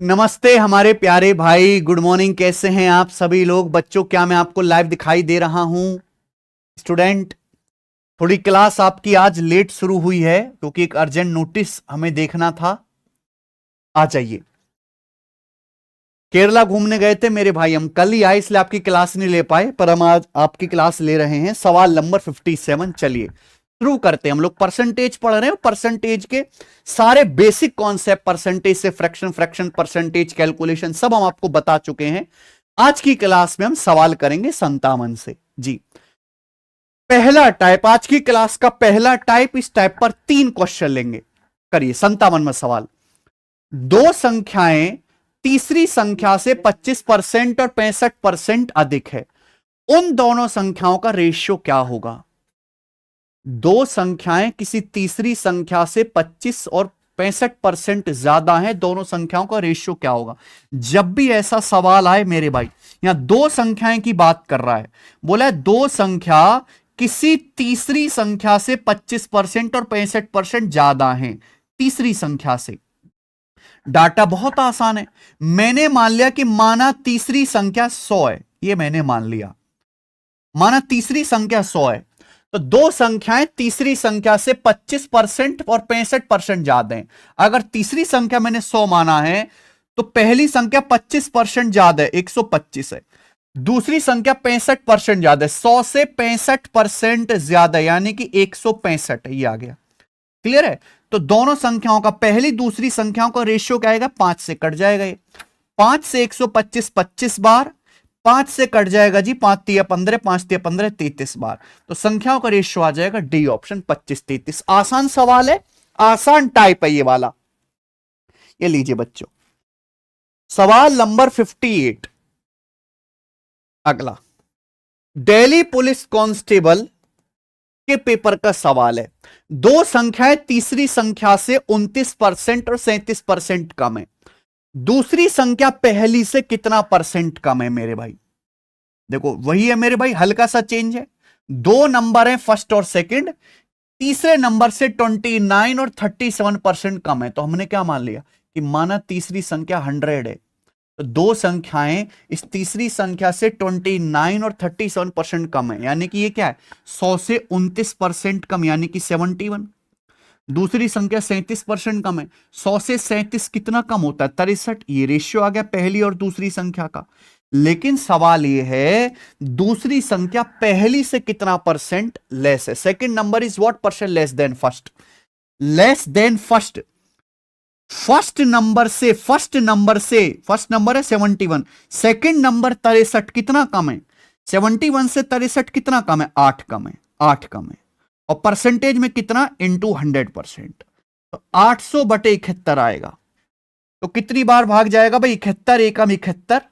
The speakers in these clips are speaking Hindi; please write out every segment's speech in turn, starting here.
नमस्ते हमारे प्यारे भाई, गुड मॉर्निंग। कैसे हैं आप सभी लोग? बच्चों, क्या मैं आपको लाइव दिखाई दे रहा हूं? स्टूडेंट, थोड़ी क्लास आपकी आज लेट शुरू हुई है क्योंकि एक अर्जेंट नोटिस हमें देखना था। आ जाइए। केरला घूमने गए थे मेरे भाई, हम कल ही आए इसलिए आपकी क्लास नहीं ले पाए, पर हम आज आपकी क्लास ले रहे हैं। सवाल नंबर 57। चलिए शुरू करते हैं। हम लोग परसेंटेज पढ़ रहे हैं, परसेंटेज के सारे बेसिक कॉन्सेप्ट, परसेंटेज से फ्रैक्शन, फ्रैक्शन परसेंटेज कैलकुलेशन सब हम आपको बता चुके हैं। आज की क्लास में हम सवाल करेंगे 57 से। जी, पहला टाइप, आज की क्लास का पहला टाइप, इस टाइप पर 3 क्वेश्चन लेंगे। करिए 57 में सवाल। दो संख्याएं तीसरी संख्या से 25% और 65% अधिक है, उन दोनों संख्याओं का रेशियो क्या होगा? दो संख्याएं किसी तीसरी संख्या से 25 और 65% ज्यादा है, दोनों संख्याओं का रेशियो क्या होगा? जब भी ऐसा सवाल आए मेरे भाई, यहां दो संख्याएं की बात कर रहा है, बोला है दो संख्या किसी तीसरी संख्या से 25% और 65% ज्यादा है, तीसरी संख्या से। डाटा बहुत आसान है। मैंने मान लिया कि माना तीसरी संख्या 100 है, ये मैंने मान लिया। माना तीसरी संख्या 100 है, तो दो संख्याएं तीसरी संख्या से 25% और 65% ज्यादा हैं। अगर तीसरी संख्या मैंने 100 माना है तो पहली संख्या 25% ज्यादा है, 125 है। दूसरी संख्या 65% ज्यादा है, 100 से 65% ज्यादा, यानी कि 165 है। ये आ गया, क्लियर है? तो दोनों संख्याओं का, पहली दूसरी संख्याओं का रेशियो क्या आएगा? 5 से कट जाएगा। ये 5 से 125 25 बार, 5 से कट जाएगा जी 5 तिया 15, 5 तिया 15, 33 बार। तो संख्याओं का रेशियो आ जाएगा डी ऑप्शन, 25 33। आसान सवाल है, आसान टाइप है ये वाला। ये लीजिए बच्चों, सवाल नंबर 58। अगला दिल्ली पुलिस कांस्टेबल के पेपर का सवाल है। दो संख्याएं तीसरी संख्या से 29% और 37% कम है, दूसरी संख्या पहली से कितना परसेंट कम है मेरे भाई? देखो वही है मेरे भाई, हल्का सा चेंज है। दो नंबर है फर्स्ट और सेकंड, तीसरे नंबर से 29 और 37% कम है। तो हमने क्या मान लिया कि माना तीसरी संख्या 100 है, तो दो संख्याएं इस तीसरी संख्या से 29 और 37% कम है, यानी कि ये क्या है? 100 से 29% कम, यानी कि 71। दूसरी संख्या 37% कम है, 100 से 37 कितना कम होता है? 63। ये रेशियो आ गया पहली और दूसरी संख्या का। लेकिन सवाल ये है दूसरी संख्या पहली से कितना परसेंट लेस है? Second number is what percent less than first? Less than first. First number से फर्स्ट नंबर है 71, सेकंड नंबर 63 कितना कम है? 71 से 63 कितना कम है? 8 कम है, 8 कम है। और परसेंटेज में कितना? इंटू 100%। तो 800 बटे 71 आएगा। तो कितनी बार भाग जाएगा भाई? 71 एकम 71,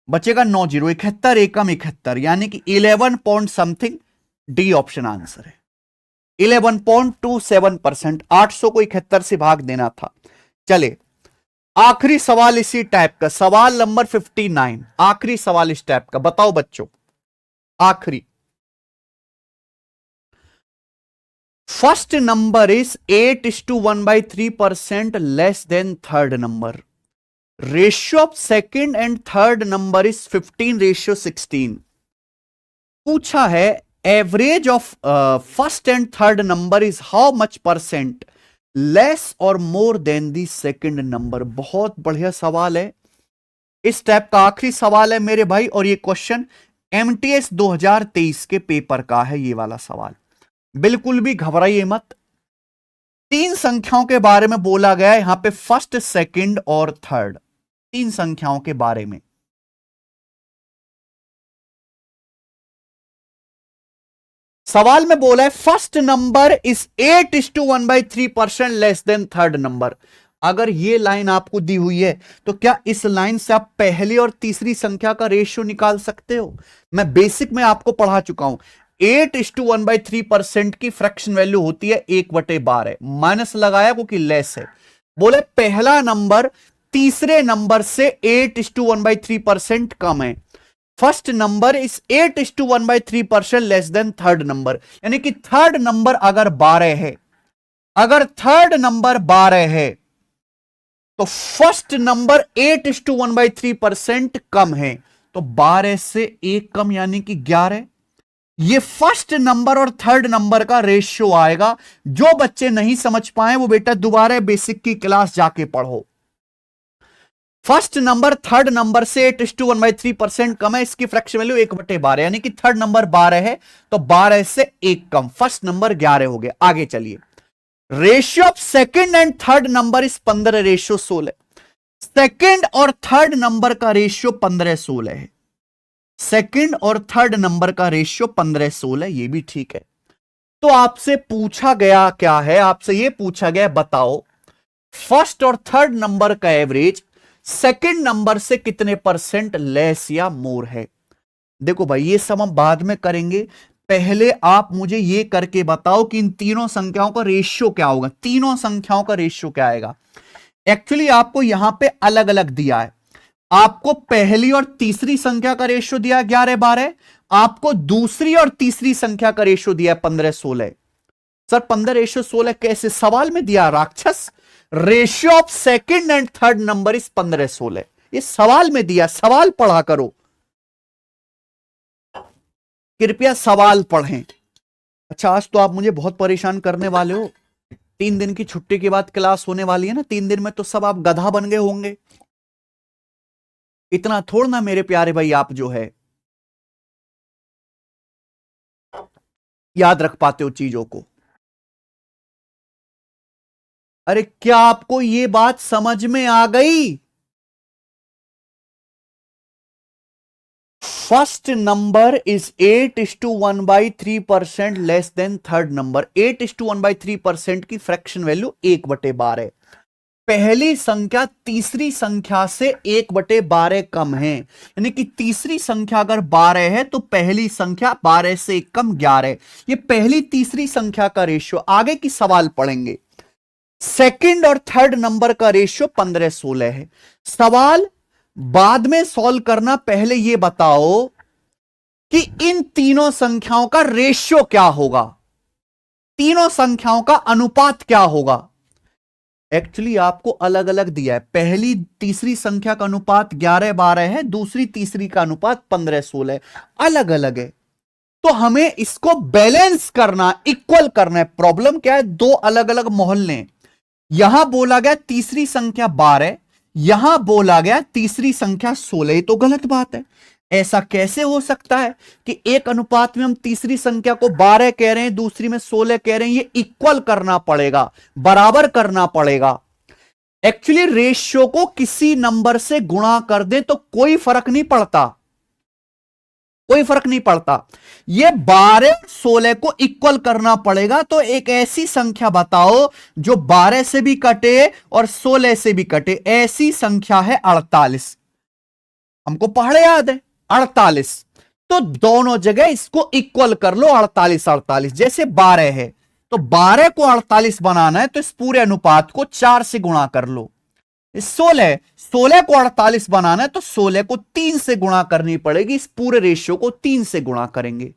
बचेगा 90, 71 एकम 71, यानी कि 11 point something. D option answer है। 11.27%। 800 को 71 से भाग देना था। चले आखिरी सवाल इसी टाइप का, सवाल नंबर 59। आखिरी सवाल इस टाइप का, बताओ बच्चों, आखिरी। First number is 8:1/3% less than third number. Ratio of second and third number is 15:16। पूछा है average of first and third number is how much percent less और more than the second number. बहुत बढ़िया सवाल है, इस टाइप का आखिरी सवाल है मेरे भाई। और ये क्वेश्चन एमटीएस 2023 के पेपर का है, ये वाला सवाल। बिल्कुल भी घबराइए मत। तीन संख्याओं के बारे में बोला गया है यहां पे, फर्स्ट सेकंड और थर्ड, तीन संख्याओं के बारे में। सवाल में बोला है first number is 8:1/3% less than third number. अगर ये लाइन आपको दी हुई है तो क्या इस लाइन से आप पहली और तीसरी संख्या का रेशियो निकाल सकते हो? मैं बेसिक में आपको पढ़ा चुका हूं। 8:1/3% की फ्रैक्शन वैल्यू होती है 1/12 है, माइनस लगाया क्योंकि लेस है। बोले पहला नंबर तीसरे नंबर से 8:1/3% कम है। First number is 8:1/3% less than third number, यानी कि थर्ड नंबर अगर 12 है, अगर थर्ड नंबर 12 है तो फर्स्ट नंबर 8:1/3% कम है, तो 12 से 1 कम यानी कि 11। ये फर्स्ट नंबर और थर्ड नंबर का रेशियो आएगा। जो बच्चे नहीं समझ पाए वो बेटा दोबारा बेसिक की क्लास जाके पढ़ो। फर्स्ट नंबर थर्ड नंबर से 8:1/3% कम है, इसकी फ्रैक्शन वैल्यू 1/12 यानी कि थर्ड नंबर 12 है तो 12 से 1 कम, फर्स्ट नंबर 11 हो गया। आगे चलिए, ratio of second and third number इस 15:16। सेकंड और थर्ड नंबर का रेशियो 15:16 है। सेकंड और थर्ड नंबर का रेशियो 15:16, ये भी ठीक है। तो आपसे पूछा गया क्या है, आपसे ये पूछा गया बताओ फर्स्ट और थर्ड नंबर का एवरेज सेकंड नंबर से कितने परसेंट लेस या मोर है। देखो भाई ये सब हम बाद में करेंगे, पहले आप मुझे ये करके बताओ कि इन तीनों संख्याओं का रेशियो क्या होगा। तीनों संख्याओं का रेशियो क्या आएगा। एक्चुअली आपको यहां पे अलग अलग दिया है, आपको पहली और तीसरी संख्या का रेशियो दिया 11-12, आपको दूसरी और तीसरी संख्या का रेशियो दिया 15-16। सर 15:16 कैसे, सवाल में दिया राक्षस। Ratio of second and third number इस 15:16, ये सवाल में दिया। सवाल पढ़ा करो, कृपया सवाल पढ़ें। अच्छा आज तो आप मुझे बहुत परेशान करने वाले हो, 3 दिन की छुट्टी के बाद क्लास होने वाली है ना, 3 दिन में तो सब आप गधा बन गए होंगे। इतना थोड़ा ना मेरे प्यारे भाई आप जो है याद रख पाते हो चीजों को। अरे क्या आपको ये बात समझ में आ गई। First number is 8:1/3% less than third number. 8:1/3% की फ्रैक्शन वैल्यू 1/12। पहली संख्या तीसरी संख्या से 1/12 कम है, यानी कि तीसरी संख्या अगर 12 है तो पहली संख्या 12 से 1 कम 11। ये पहली तीसरी संख्या का रेशियो। आगे की सवाल पढ़ेंगे। सेकंड और थर्ड नंबर का रेशियो 15-16 है। सवाल बाद में सॉल्व करना, पहले यह बताओ कि इन तीनों संख्याओं का रेशियो क्या होगा, तीनों संख्याओं का अनुपात क्या होगा। एक्चुअली आपको अलग अलग दिया है, पहली तीसरी संख्या का अनुपात 11-12 है, दूसरी तीसरी का अनुपात 15-16 है, अलग अलग है। तो हमें इसको बैलेंस करना, इक्वल करना है। प्रॉब्लम क्या है, दो अलग अलग मोहल्ले, यहां बोला गया तीसरी संख्या 12, यहां बोला गया तीसरी संख्या 16, ये तो गलत बात है। ऐसा कैसे हो सकता है कि एक अनुपात में हम तीसरी संख्या को 12 कह रहे हैं, दूसरी में 16 कह रहे हैं। ये इक्वल करना पड़ेगा, बराबर करना पड़ेगा। एक्चुअली रेशियो को किसी नंबर से गुणा कर दें तो कोई फर्क नहीं पड़ता, कोई फर्क नहीं पड़ता। ये 12-16 को इक्वल करना पड़ेगा। तो एक ऐसी संख्या बताओ जो 12 से भी कटे और 16 से भी कटे। ऐसी संख्या है 48, हमको पढ़े याद है 48। तो दोनों जगह इसको इक्वल कर लो, 48-48। जैसे 12 है तो 12 को 48 बनाना है तो इस पूरे अनुपात को 4 से गुणा कर लो। 16 को 48 बनाना है तो 16 को 3 से गुणा करनी पड़ेगी, इस पूरे रेशियो को 3 से गुणा करेंगे।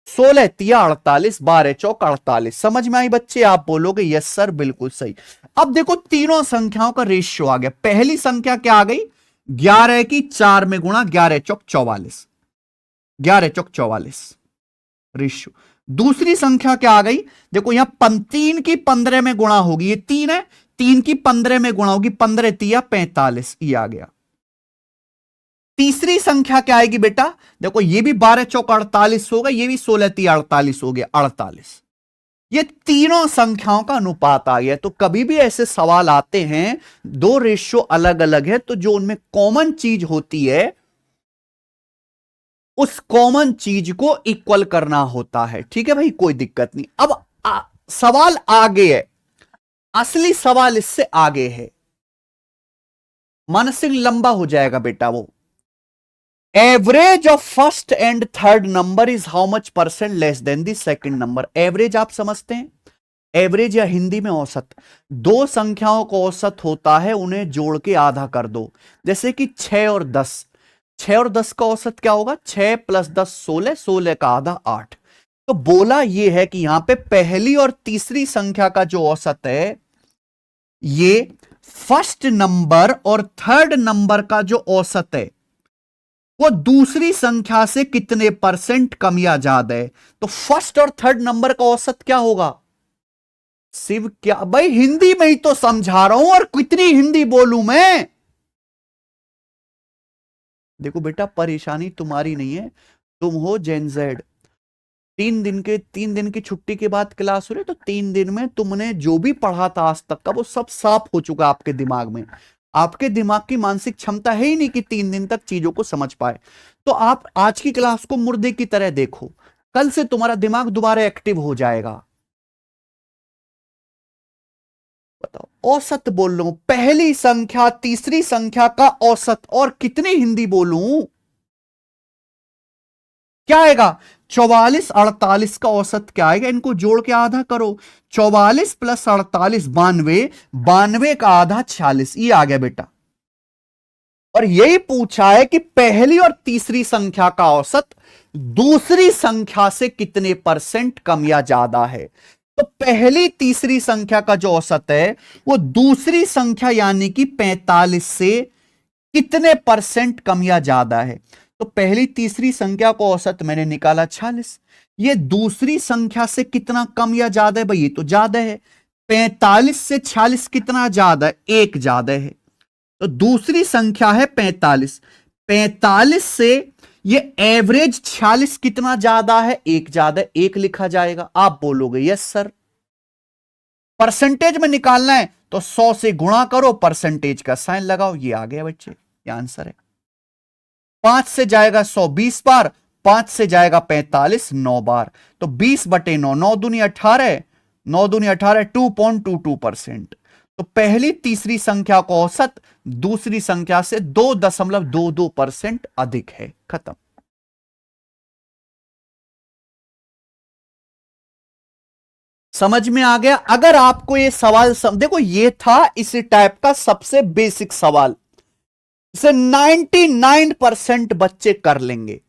16-3-48, 12-4-48। समझ में आई बच्चे, आप बोलोगे यस सर बिल्कुल सही। अब देखो तीनों संख्याओं का रेशियो आ गया। पहली संख्या क्या आ गई, 11 की 4 में गुणा, 11-4-44, 11-4-44 रेशियो। दूसरी संख्या क्या आ गई, देखो यहां 3 की 15 में गुणा होगी, ये 3 है, 3 की 15 में गुणा होगी, 15-3-45, ये आ गया। तीसरी संख्या क्या आएगी बेटा, देखो ये भी 12-4-48 होगा, ये भी 16-3-48 हो गया, 48। ये तीनों संख्याओं का अनुपात आ गया। तो कभी भी ऐसे सवाल आते हैं, दो रेशियो अलग अलग है, तो जो उनमें कॉमन चीज होती है उस कॉमन चीज को इक्वल करना होता है। ठीक है भाई, कोई दिक्कत नहीं। अब सवाल आगे है, असली सवाल इससे आगे है, मानसिक लंबा हो जाएगा बेटा। वो average of first and third number is how much percent less than the second number. Average आप समझते हैं, एवरेज या हिंदी में औसत। दो संख्याओं का औसत होता है, उन्हें जोड़ के आधा कर दो। जैसे कि 6 और 10, 6 और 10 का औसत क्या होगा, 6 + 10 16, 16 का आधा 8। तो बोला यह है कि यहां पे पहली और तीसरी संख्या का जो औसत है ये फर्स्ट नंबर और थर्ड नंबर का जो औसत है वो दूसरी संख्या से कितने परसेंट कम या ज्यादा है। तो फर्स्ट और थर्ड नंबर का औसत क्या होगा? शिव क्या भाई, हिंदी में ही तो समझा रहा हूं, और कितनी हिंदी बोलूं मैं। देखो बेटा, परेशानी तुम्हारी नहीं है, तुम हो जेनजेड। 3 दिन की छुट्टी के बाद क्लास हो रही, तो 3 दिन में तुमने जो भी पढ़ा था आज तक का वो सब साफ हो चुका आपके दिमाग में। आपके दिमाग की मानसिक क्षमता है ही नहीं कि 3 दिन तक चीजों को समझ पाए। तो आप आज की क्लास को मुर्दे की तरह देखो, कल से तुम्हारा दिमाग दोबारा एक्टिव हो जाएगा। बताओ, औसत बोल रहा हूं, पहली संख्या तीसरी संख्या का औसत, और कितनी हिंदी बोलूं? क्या आएगा? 44 48 का औसत क्या आएगा? इनको जोड़ के आधा करो। 44 प्लस 48 92, 92 का आधा 46। ये आ गया बेटा। और यही पूछा है कि पहली और तीसरी संख्या का औसत दूसरी संख्या से कितने परसेंट कम या ज्यादा है। तो पहली तीसरी संख्या का जो औसत है वो दूसरी संख्या यानी कि 45 से कितने परसेंट कम या ज्यादा है। तो पहली तीसरी संख्या का औसत मैंने निकाला 46। ये दूसरी संख्या से कितना कम या ज्यादा है? भाई ये तो ज्यादा है। 45 से 46 कितना ज्यादा है? 1 ज्यादा है। तो दूसरी संख्या है 45। 45 से ये एवरेज 46 कितना ज्यादा है? 1 ज्यादा है। 1 लिखा जाएगा। आप बोलोगे यस सर। परसेंटेज में निकालना है तो 100 से गुणा करो, परसेंटेज का साइन लगाओ। ये आ गया बच्चे, ये आंसर है। 5 से जाएगा 100 20 बार, 5 से जाएगा 45 9 बार। तो 20/9, 9 दूनी 18, 9 दूनी 18, 2.22%। तो पहली तीसरी संख्या का औसत दूसरी संख्या से 2.22% अधिक है। खत्म। समझ में आ गया? अगर आपको ये सवाल देखो, ये था इस टाइप का सबसे बेसिक सवाल, इसे 99% बच्चे कर लेंगे।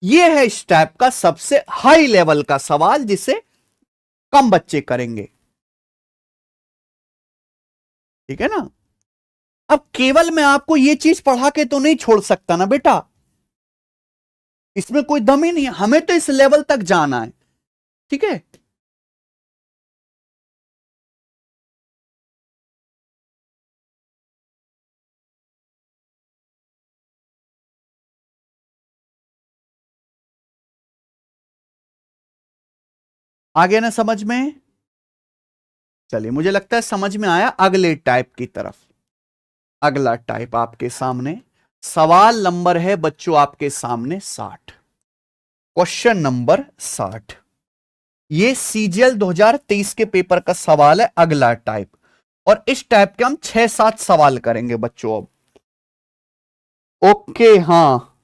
ये है इस टाइप का सबसे हाई लेवल का सवाल जिसे कम बच्चे करेंगे। ठीक है ना? अब केवल मैं आपको ये चीज पढ़ा के तो नहीं छोड़ सकता ना बेटा, इसमें कोई दम ही नहीं है, हमें तो इस लेवल तक जाना है। ठीक है? आगे ना समझ में? चलिए, मुझे लगता है समझ में आया। अगले टाइप की तरफ, अगला टाइप आपके सामने सवाल नंबर है बच्चों, आपके सामने 60, क्वेश्चन नंबर 60। ये सीजीएल 2023 के पेपर का सवाल है, अगला टाइप। और इस टाइप के हम 6-7 सवाल करेंगे बच्चों अब। ओके, हाँ,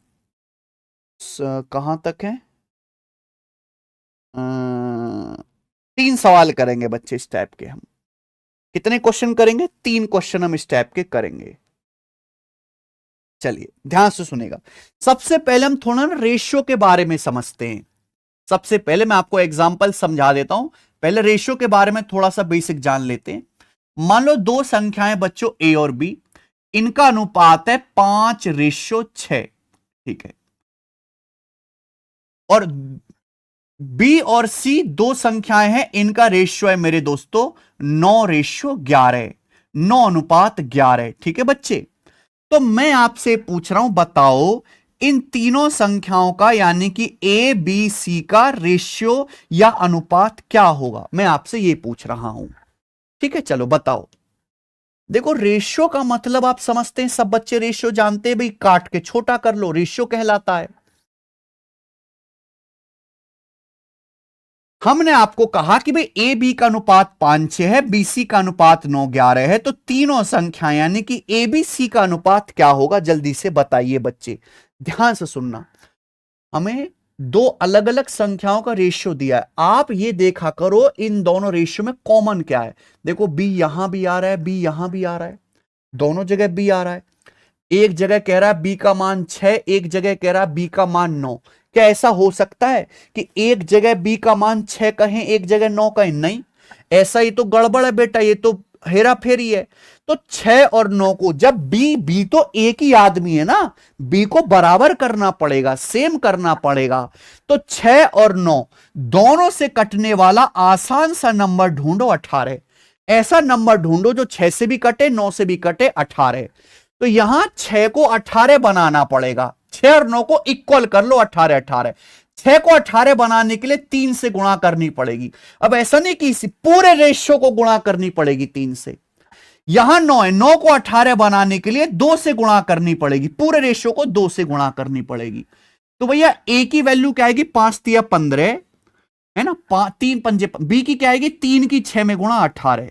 कहां तक है? 3 सवाल करेंगे बच्चे इस टाइप के हम। कितने क्वेश्चन करेंगे? 3 क्वेश्चन हम इस टाइप के करेंगे। चलिए ध्यान से सुनेगा। सबसे पहले हम थोड़ा ना रेशियो के बारे में समझते हैं। सबसे पहले मैं आपको एग्जांपल समझा देता हूं, पहले रेशियो के बारे में थोड़ा सा बेसिक जान लेते हैं। मान लो 2 संख्याएं बच्चों ए और बी, इनका अनुपात है 5:6। ठीक है? और बी और सी 2 संख्याएं हैं, इनका रेशियो है मेरे दोस्तों 9:11, 9:11। ठीक है बच्चे? तो मैं आपसे पूछ रहा हूं, बताओ इन तीनों संख्याओं का यानी कि ए बी सी का रेशियो या अनुपात क्या होगा? मैं आपसे यह पूछ रहा हूं। ठीक है, चलो बताओ। देखो, रेशियो का मतलब आप समझते हैं, सब बच्चे रेशियो जानते हैं, भाई काट के छोटा कर लो, रेशियो कहलाता है। हमने आपको कहा कि भाई ए बी का अनुपात 5:6 है, बी सी का अनुपात 9:11 है, तो तीनों संख्याएं यानी कि ए बी सी का अनुपात क्या होगा? जल्दी से बताइए बच्चे, ध्यान से सुनना। हमें 2 अलग अलग संख्याओं का रेशियो दिया है, आप ये देखा करो इन दोनों रेशियो में कॉमन क्या है। देखो, बी यहां भी आ रहा है, बी यहां भी आ रहा है, दोनों जगह बी आ रहा है। एक जगह कह रहा है बी का मान 6, एक जगह कह रहा है बी का मान 9। क्या ऐसा हो सकता है कि एक जगह बी का मान 6 कहें, एक जगह 9 कहें? नहीं, ऐसा ही तो गड़बड़ है बेटा, ये तो हेरा फेरी है। तो 6 और 9 को जब बी तो एक ही आदमी है ना, बी को बराबर करना पड़ेगा, सेम करना पड़ेगा। तो 6 और 9 दोनों से कटने वाला आसान सा नंबर ढूंढो 18। ऐसा नंबर ढूंढो जो 6 से भी कटे, 9 से भी कटे, 18। तो यहां 6 को 18 बनाना पड़ेगा। 6 और 9 को इक्वल कर लो, 18 18। 6 को 18 बनाने के लिए 3 से गुणा करनी पड़ेगी। अब ऐसा नहीं कि इसी पूरे रेशियो को गुणा करनी पड़ेगी 3 से। यहां 9 है, 9 को 18 बनाने के लिए 2 से गुणा करनी पड़ेगी, पूरे रेशियो को 2 से गुणा करनी पड़ेगी। तो भैया ए की वैल्यू क्या आएगी, 5 तिया 15 है ना, 3 पंजे। बी की क्या आएगी, 3 की 6 में गुणा 18।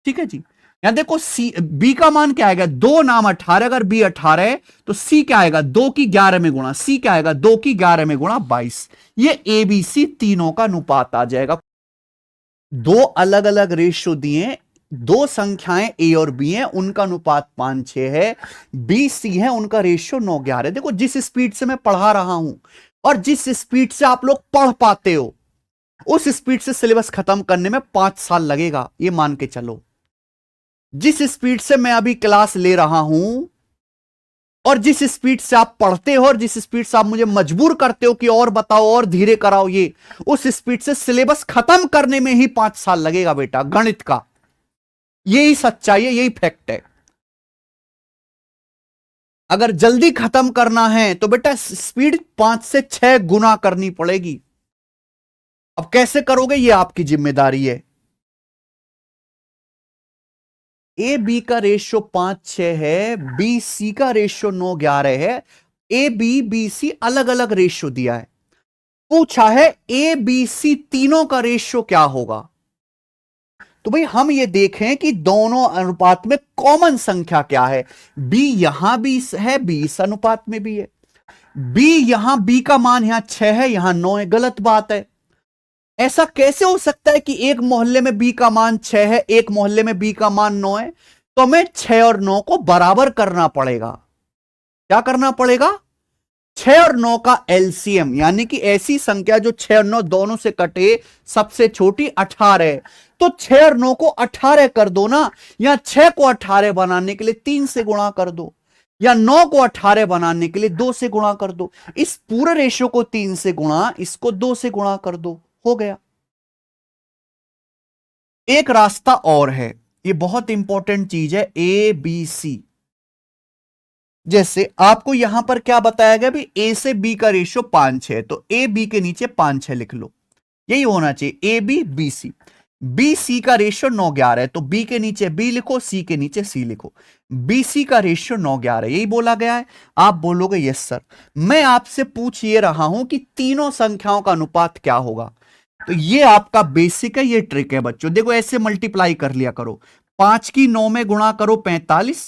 ठीक है जी। यहां देखो सी बी का मान क्या आएगा, 2 नाम 18। अगर बी 18 है तो सी क्या आएगा, 2 की 11 में गुणा। सी क्या आएगा, 2 की 11 में गुणा 22। ये ए बी सी तीनों का अनुपात आ जाएगा। दो अलग अलग रेशियो दिए, दो संख्याएं ए और बी हैं, उनका अनुपात 5-6 है। बी सी है, उनका रेशियो 9-11 है। देखो जिस स्पीड से मैं पढ़ा रहा हूं और जिस स्पीड से आप लोग पढ़ पाते हो, उस स्पीड से सिलेबस खत्म करने में 5 साल लगेगा, ये मान के चलो। जिस स्पीड से मैं अभी क्लास ले रहा हूं और जिस स्पीड से आप पढ़ते हो और जिस स्पीड से आप मुझे मजबूर करते हो कि और बताओ और धीरे कराओ, ये उस स्पीड से सिलेबस खत्म करने में ही 5 साल लगेगा बेटा, गणित का। यही सच्चाई है, यही फैक्ट है। अगर जल्दी खत्म करना है तो बेटा स्पीड 5 से 6 गुना करनी पड़ेगी। अब कैसे करोगे, ये आपकी जिम्मेदारी है। ए बी का रेशियो 5-6 है, बी सी का रेशियो 9-11 है। ए बी बी सी अलग अलग रेशियो दिया है। पूछा है ए बी सी तीनों का रेशियो क्या होगा। तो भाई हम ये देखें कि दोनों अनुपात में कॉमन संख्या क्या है। बी यहां भी है, बी इस अनुपात में भी है। बी यहां, बी का मान यहां 6 है, यहां 9 है, गलत बात है। ऐसा कैसे हो सकता है कि एक मोहल्ले में बी का मान 6 है, एक मोहल्ले में बी का मान 9 है। तो हमें 6 और 9 को बराबर करना पड़ेगा। क्या करना पड़ेगा, 6 और 9 का एलसीएम, यानी कि ऐसी संख्या जो 6 और 9 दोनों से कटे, सबसे छोटी 18 है। तो 6 और 9 को 18 कर दो ना, या 6 को 18 बनाने के लिए 3 से गुणा कर दो, या 9 को 18 बनाने के लिए 2 से गुणा कर दो। इस पूरे रेशियो को 3 से गुणा, इसको 2 से गुणा कर दो, हो गया। एक रास्ता और है, ये बहुत इंपॉर्टेंट चीज है, ए बी सी। जैसे आपको यहां पर क्या बताया गया, भी ए से बी का रेशियो 5-6, तो ए बी के नीचे 5-6 लिख लो, यही होना चाहिए। A B B c, B c का रेशियो 9-11 है, तो बी के नीचे बी लिखो, सी के नीचे सी लिखो। बी सी का रेशियो 9-11, यही बोला गया है। आप बोलोगे यस सर। मैं आपसे पूछ ये रहा हूं कि तीनों संख्याओं का अनुपात क्या होगा। तो ये आपका बेसिक है, ये ट्रिक है बच्चों। देखो ऐसे मल्टीप्लाई कर लिया करो, 5 की 9 में गुणा करो 45,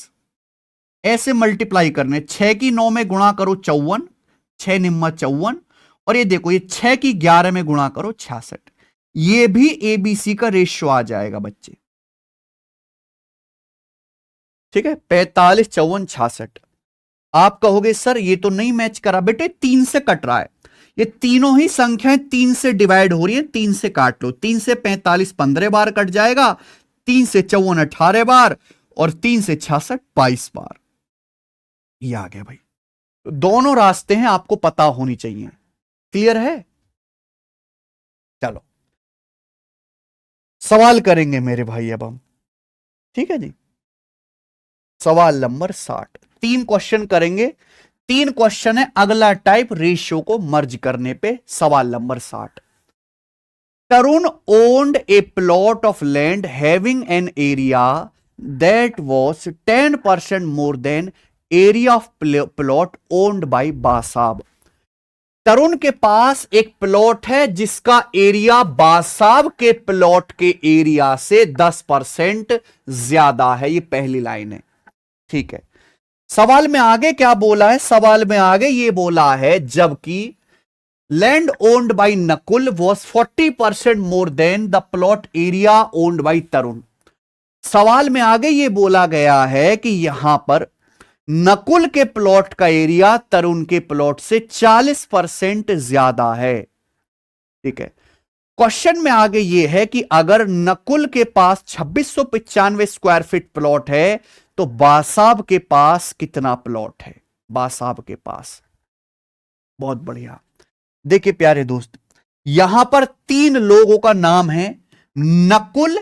ऐसे मल्टीप्लाई करने। 6 की 9 में गुणा करो 54, 6 निम्मा 54, और ये देखो ये 6 की 11 में गुणा करो 66। ये भी एबीसी का रेशियो आ जाएगा बच्चे। ठीक है, 45 54 66। आप कहोगे सर ये तो नहीं मैच करा, बेटे 3 से कट रहा है। ये तीनों ही संख्याएं 3 से डिवाइड हो रही है, 3 से काट लो। 3 से 45 15 बार कट जाएगा, 3 से 54 18 बार, और 3 से 66 22 बार। ये आ गया भाई। तो दोनों रास्ते हैं, आपको पता होनी चाहिए। क्लियर है। चलो सवाल करेंगे मेरे भाई अब हम। ठीक है जी, सवाल नंबर 60। 3 क्वेश्चन करेंगे। 3 क्वेश्चन है, अगला टाइप रेशियो को मर्ज करने पे। सवाल number 60। Tarun owned a plot of land having an area that was 10% more than area of plot owned by Basab. Tarun के पास एक प्लॉट है जिसका एरिया बासाब के प्लॉट के एरिया से 10% ज्यादा है। ये पहली लाइन है। ठीक है, सवाल में आगे क्या बोला है, सवाल में आगे ये बोला है जबकि land owned by Nakul was 40% more than the plot area owned by Tarun. सवाल में आगे ये बोला गया है कि यहां पर नकुल के प्लॉट का एरिया तरुण के प्लॉट से 40% ज्यादा है। ठीक है, क्वेश्चन में आगे ये है कि अगर नकुल के पास 2695 स्क्वायर फीट प्लॉट है तो बासाब के पास कितना प्लॉट है? बासाब के पास, बहुत बढ़िया। देखिए प्यारे दोस्त, यहां पर 3 लोगों का नाम है, नकुल,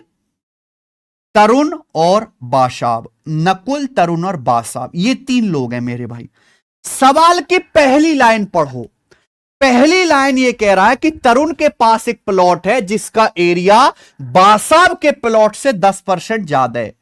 तरुण और बासाब। नकुल, तरुण और बासाब, ये 3 लोग हैं मेरे भाई। सवाल की पहली लाइन पढ़ो। पहली लाइन ये कह रहा है कि तरुण के पास एक प्लॉट है जिसका एरिया बासाब के प्लॉट से 10% ज्यादा है।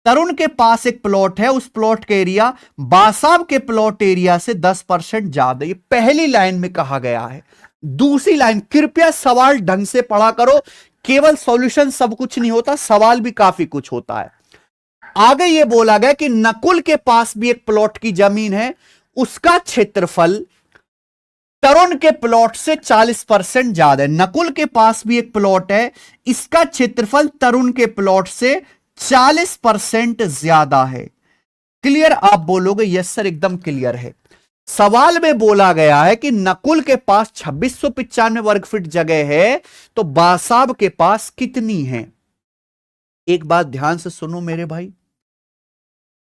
तरुण के पास एक प्लॉट है, उस प्लॉट का एरिया बासाब के प्लॉट एरिया से 10% ज्यादा। ये पहली लाइन में कहा गया है। दूसरी लाइन, कृपया सवाल ढंग से पढ़ा करो, केवल सॉल्यूशन सब कुछ नहीं होता, सवाल भी काफी कुछ होता है। आगे यह बोला गया कि नकुल के पास भी एक प्लॉट की जमीन है, उसका क्षेत्रफल तरुण के प्लॉट से 40% ज्यादा है। नकुल के पास भी एक प्लॉट है, इसका क्षेत्रफल तरुण के प्लॉट से 40% ज्यादा है। क्लियर? आप बोलोगे यस सर, एकदम क्लियर है। सवाल में बोला गया है कि नकुल के पास 2695 वर्ग फीट जगह है, तो बासाब के पास कितनी है? एक बात ध्यान से सुनो मेरे भाई,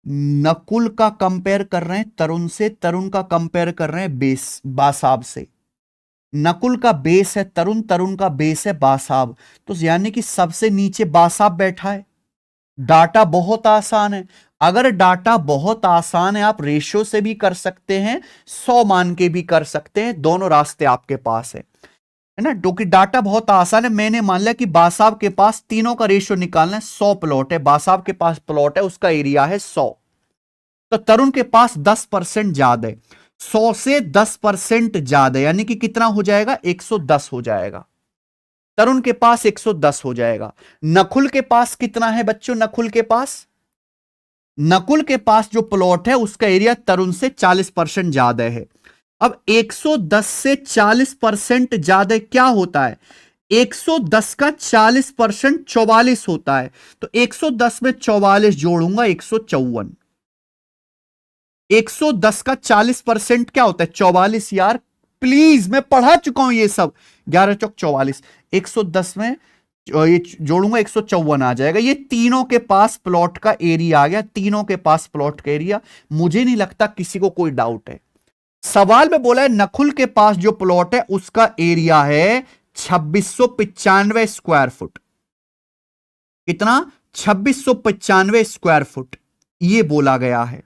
नकुल का कंपेयर कर रहे हैं तरुण से, तरुण का कंपेयर कर रहे हैं बेस बासाब से। नकुल का बेस है तरुण, तरुण का बेस है बासाब, तो यानी कि सबसे नीचे बासाब बैठा है। डाटा बहुत आसान है। अगर डाटा बहुत आसान है, आप रेशियो से भी कर सकते हैं, 100 मान के भी कर सकते हैं, दोनों रास्ते आपके पास है ना। क्योंकि डाटा बहुत आसान है। मैंने मान लिया कि बासाब के पास तीनों का रेशियो निकालना है, 100 प्लॉट है, बासाब के पास प्लॉट है, उसका एरिया है 100, तो तरुण के पास 10% ज्यादा है। 100 से 10% ज्यादा यानी कि कितना हो जाएगा? 110 हो जाएगा। तरुण के पास 110 हो जाएगा। नकुल के पास कितना है बच्चों? नकुल के पास जो प्लॉट है उसका एरिया तरुण से 40% ज्यादा है। अब 110 से 40% ज्यादा क्या होता है? 110 का 40% 44 होता है, तो 110 में 44 जोड़ूंगा, 154। 110 का 40% क्या होता है? 44 यार, प्लीज, मैं पढ़ा चुका हूं ये सब। 11 चौक 44, 110 में ये जोड़ूंगा, 154 आ जाएगा। ये तीनों के पास प्लॉट का एरिया आ गया, तीनों के पास प्लॉट का एरिया। मुझे नहीं लगता किसी को कोई डाउट है। सवाल में बोला है नकुल के पास जो प्लॉट है उसका एरिया है 2695 स्क्वायर फुट। कितना? 2695 स्क्वायर फुट, ये बोला गया है।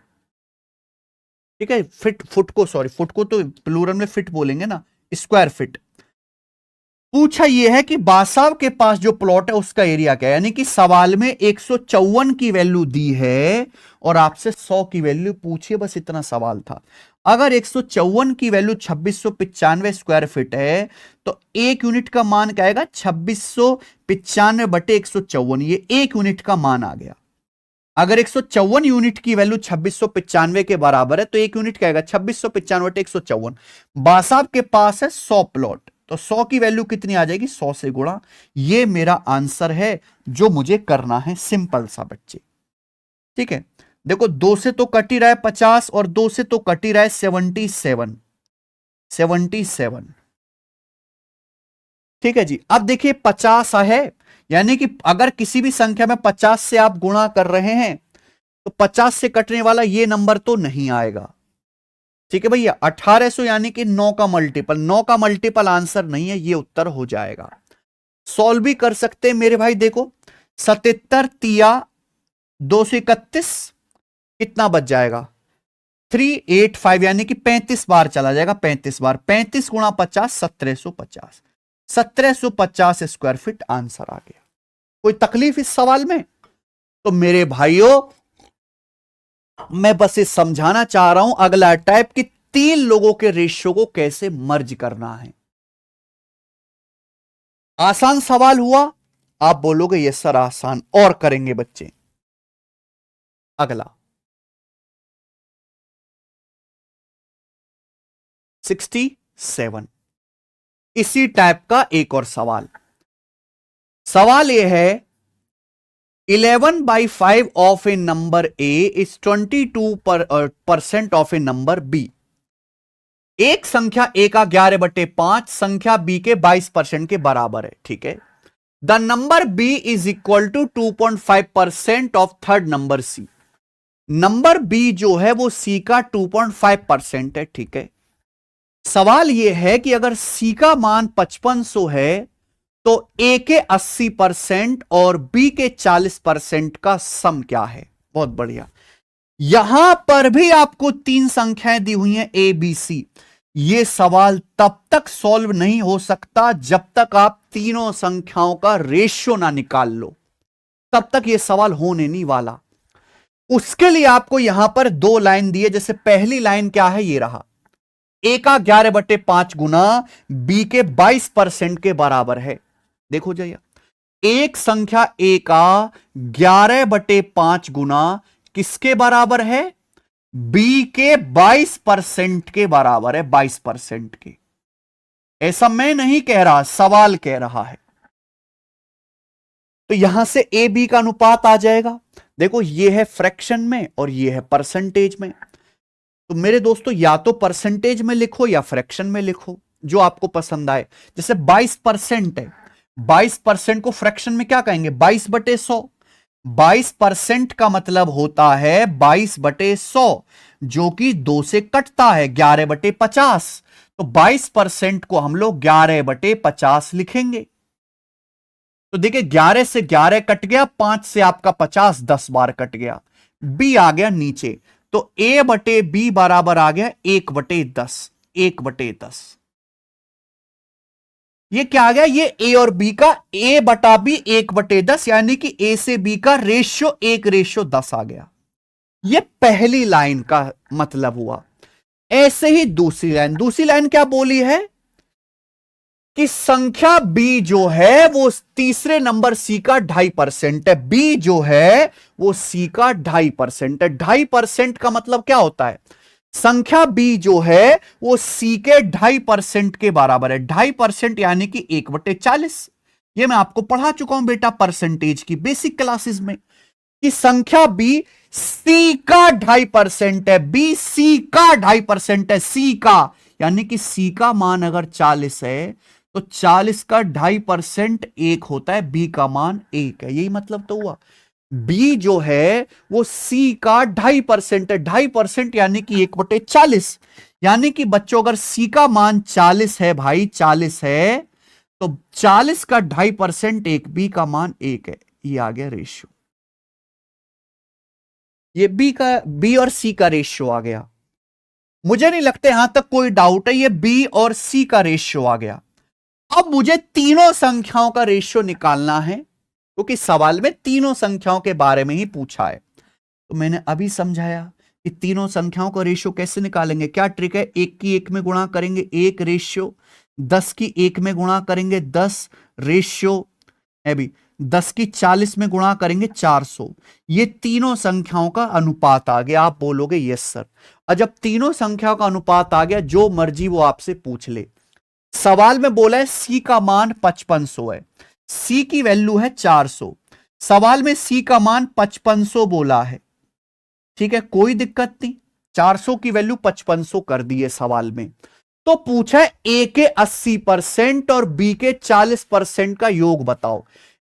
ठीक है, फुट को तो प्लूरल में फिट बोलेंगे ना, स्क्वायर फीट। पूछा यह है कि बासाब के पास जो प्लॉट है उसका एरिया क्या है, यानी कि सवाल में 154 की वैल्यू दी है और आपसे 100 की वैल्यू पूछिए, बस इतना सवाल था। अगर 154 की वैल्यू 2695 स्क्वायर फीट है तो 1 यूनिट का मान क्या आएगा? 2695 बटे 154, ये 1 यूनिट का मान आ गया। अगर 154 यूनिट की वैल्यू 2695 के बराबर है तो 1 यूनिट क्या आएगा? 2695 बटे 154। बासाब के पास है 100 प्लॉट, तो 100 की वैल्यू कितनी आ जाएगी? 100 से गुणा। ये मेरा आंसर है जो मुझे करना है, सिंपल सा बच्चे। ठीक है, देखो 2 से तो कट ही रहा है 50 और 2 से तो कट ही रहा है 77। ठीक है जी, अब देखिए 50 है, यानी कि अगर किसी भी संख्या में 50 से आप गुणा कर रहे हैं तो 50 से कटने वाला ये नंबर तो नहीं आएगा। ठीक है भैया, 1800 यानी कि 9 का मल्टीपल, 9 का मल्टीपल आंसर नहीं है, ये उत्तर हो जाएगा। सॉल्व भी कर सकते हैं मेरे भाई। देखो 77 तिया 231, कितना बच जाएगा? 385, यानी कि 35 बार चला जाएगा, 35 बार। 35 गुणा 50, 1750। 1750 स्क्वायर फीट आंसर आ गया। कोई तकलीफ इस सवाल में? तो मेरे भाइयों, मैं बस ये समझाना चाह रहा हूं अगला टाइप की 3 लोगों के रेशियो को कैसे मर्ज करना है। आसान सवाल हुआ? आप बोलोगे यस सर आसान, और करेंगे बच्चे। अगला 67, इसी टाइप का एक और सवाल। सवाल यह है 11/5 of a number a is 22% of a number b. एक संख्या a का 11/5 संख्या b के 22% के बराबर है, ठीक है। The number b is equal to 2.5% of third number c। Number b जो है वो c का 2.5% है, ठीक है। सवाल यह है कि अगर c का मान 5500 है तो a के 80% और b के 40% का सम क्या है। बहुत बढ़िया। यहां पर भी आपको तीन संख्याएं दी हुई हैं a b c। यह सवाल तब तक सॉल्व नहीं हो सकता जब तक आप तीनों संख्याओं का रेशियो ना निकाल लो, तब तक यह सवाल होने नहीं वाला। उसके लिए आपको यहां पर दो लाइन दी है। जैसे पहली लाइन क्या है, यह रहा, a का 11/5 गुना b के 22% के बराबर है। देखो जया, एक संख्या a का 11/5 गुना किसके बराबर है, b के 22% के बराबर है, 22% के। ऐसा मैं नहीं कह रहा, सवाल कह रहा है। तो यहां से a b का अनुपात आ जाएगा। देखो ये है फ्रैक्शन में और ये है परसेंटेज में। तो मेरे दोस्तों या तो परसेंटेज में लिखो या फ्रैक्शन में लिखो, जो आपको पसंद आए। जैसे 22% है, 22% को फ्रैक्शन में क्या कहेंगे, 22/100। 22% का मतलब होता है 22/100, जो कि 2 से कटता है, 11/50। तो 22% को हम लोग 11/50 लिखेंगे। तो देखिए 11 से 11 कट गया, 5 से आपका 50, 10 बार कट गया, b आ गया नीचे। तो a/b बराबर आ गया 1/10, 1/10। ये क्या आ गया, ये a और b का a/b 1/10, यानी कि a से b का रेशियो 1/10 आ गया। ये पहली लाइन का मतलब हुआ। ऐसे ही दूसरी लाइन क्या बोली है कि संख्या b जो है वो तीसरे नंबर c का 2.5% है। b जो है वो c का 2.5% है। 2.5% का मतलब क्या होता है, संख्या b जो है वो c के 2.5% के बराबर है। 2.5% यानी कि 1/40। ये मैं आपको पढ़ा चुका हूं बेटा परसेंटेज की बेसिक क्लासेस में, कि संख्या b c का 2.5% है, b c का 2.5% है, c का, यानी कि c का मान अगर 40 है तो 40 का 2.5% 1 होता है, b का मान 1 है। यही मतलब तो हुआ। b जो है वो c का 2.5% है, 2.5% यानी कि 1/40। यानी कि बच्चों अगर c का मान 40 है, भाई 40 है, तो 40 का 2.5% 1, b का मान 1 है। ये आ गया रेशियो। ये b और c का रेशियो आ गया। मुझे नहीं लगता यहां तक कोई डाउट है, ये b और c का रेशियो आ गया। अब मुझे तीनों संख्याओं का रेशियो निकालना है, क्योंकि सवाल में तीनों संख्याओं के बारे में ही पूछा है। तो मैंने अभी समझाया कि तीनों संख्याओं का रेशियो कैसे निकालेंगे। क्या ट्रिक है, 1 की 1 में गुणा करेंगे 1 रेशियो, 10 की 1 में गुणा करेंगे 10 रेशियो है भी, 10 की 40 में गुणा करेंगे 400। ये तीनों संख्याओं का अनुपात आ गया। आप बोलोगे यस सर। और जब तीनों संख्याओं का अनुपात आ गया, जो मर्जी वो आपसे पूछ ले। सवाल में बोला है c का मान 5500 है, c की वैल्यू है 400। सवाल में c का मान 5500 बोला है, ठीक है, कोई दिक्कत नहीं। 400 की वैल्यू 5500 कर दी है सवाल में। तो पूछा है a के 80% और b के 40% का योग बताओ।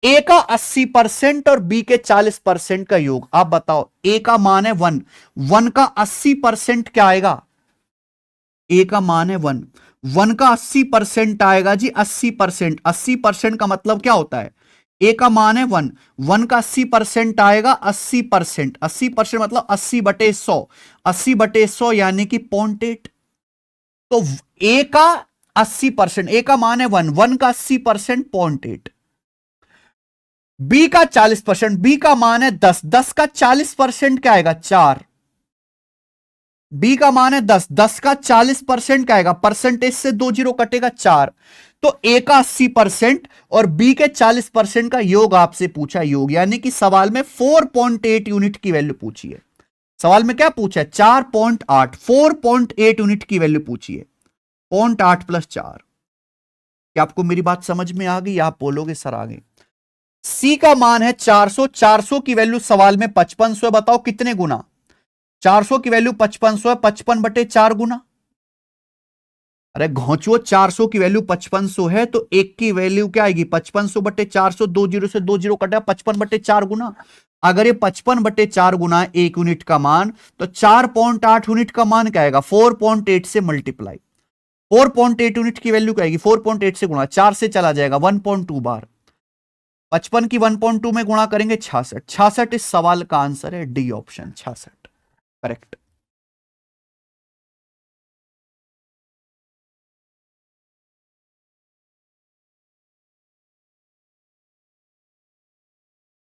a का 80% और b के 40% का योग आप बताओ। a का मान है 1, 1 का 80% क्या आएगा, a का मान है 1, 1 का 80% आएगा जी 80%। 80% का मतलब क्या होता है, a का मान है 1, 1 का 80% आएगा 80%। 80% मतलब 80/100, 80/100 यानी कि 0.8। तो a का 80%, a का मान है 1, 1 का 80% 0.8। b का 40%, b का मान है 10, 10 का 40% क्या आएगा 4। b का मान है 10, 10 का 40% क्या आएगा, परसेंटेज से 2 जीरो कटेगा 4। तो a का 80% और b के 40% का योग आपसे पूछा, योग, यानी कि सवाल में 4.8 यूनिट की वैल्यू पूछी है। सवाल में क्या पूछा है, 4.8, 4.8 यूनिट की वैल्यू पूछी है। 0.8 + 4। क्या आपको मेरी बात समझ में आ गई, आप बोलोगे सर आ गई। c का मान है 400, 400 की वैल्यू सवाल में 5500 है। बताओ कितने गुना, 400 की वैल्यू 5500 है, 55/4 गुना अरे घोंचुओ 400 की वैल्यू 5500 है तो एक की वैल्यू क्या आएगी 5500 बटे 400, 20 से 20 कटा 55 बटे 4 गुना। अगर ये 55 बटे 4 गुना 1 यूनिट का मान तो 4.8 यूनिट का मान क्या आएगा 4.8 से मल्टीप्लाई। 4.8 यूनिट की वैल्यू क्या आएगी 4.8 से गुणा 4 से चला जाएगा 1.2 बार। 55 की 1.2 में गुणा करेंगे 66। 66 इस सवाल का आंसर है डी ऑप्शन 66 करेक्ट।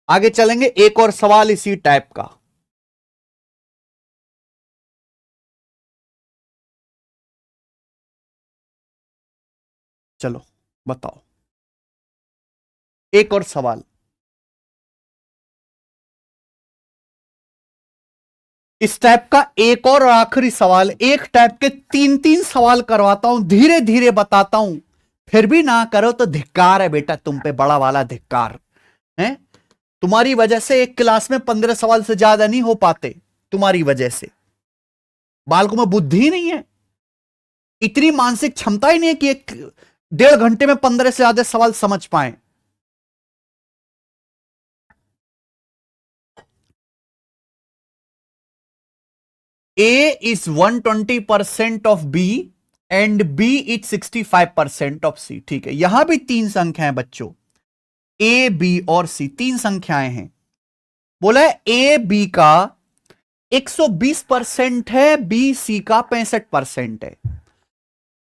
आगे चलेंगे एक और सवाल इसी टाइप का। चलो बताओ एक और सवाल। इस टाइप का एक और आखिरी सवाल, एक टाइप के 3-3 सवाल करवाता हूं, धीरे धीरे बताता हूं, फिर भी ना करो तो धिक्कार है बेटा तुम पे, बड़ा वाला धिक्कार है। तुम्हारी वजह से एक क्लास में 15 सवाल से ज्यादा नहीं हो पाते, तुम्हारी वजह से। बालकों में बुद्धि नहीं है, इतनी मानसिक क्षमता ही नहीं है कि एक 1.5 घंटे में 15 से ज्यादा सवाल समझ पाए। A is 120% of B and B is 65% of C। ठीक है, यहां भी 3 संख्याएं बच्चों, A, B और C 3 संख्याएं हैं। बोला है A B का 120% है, B C का 65% है।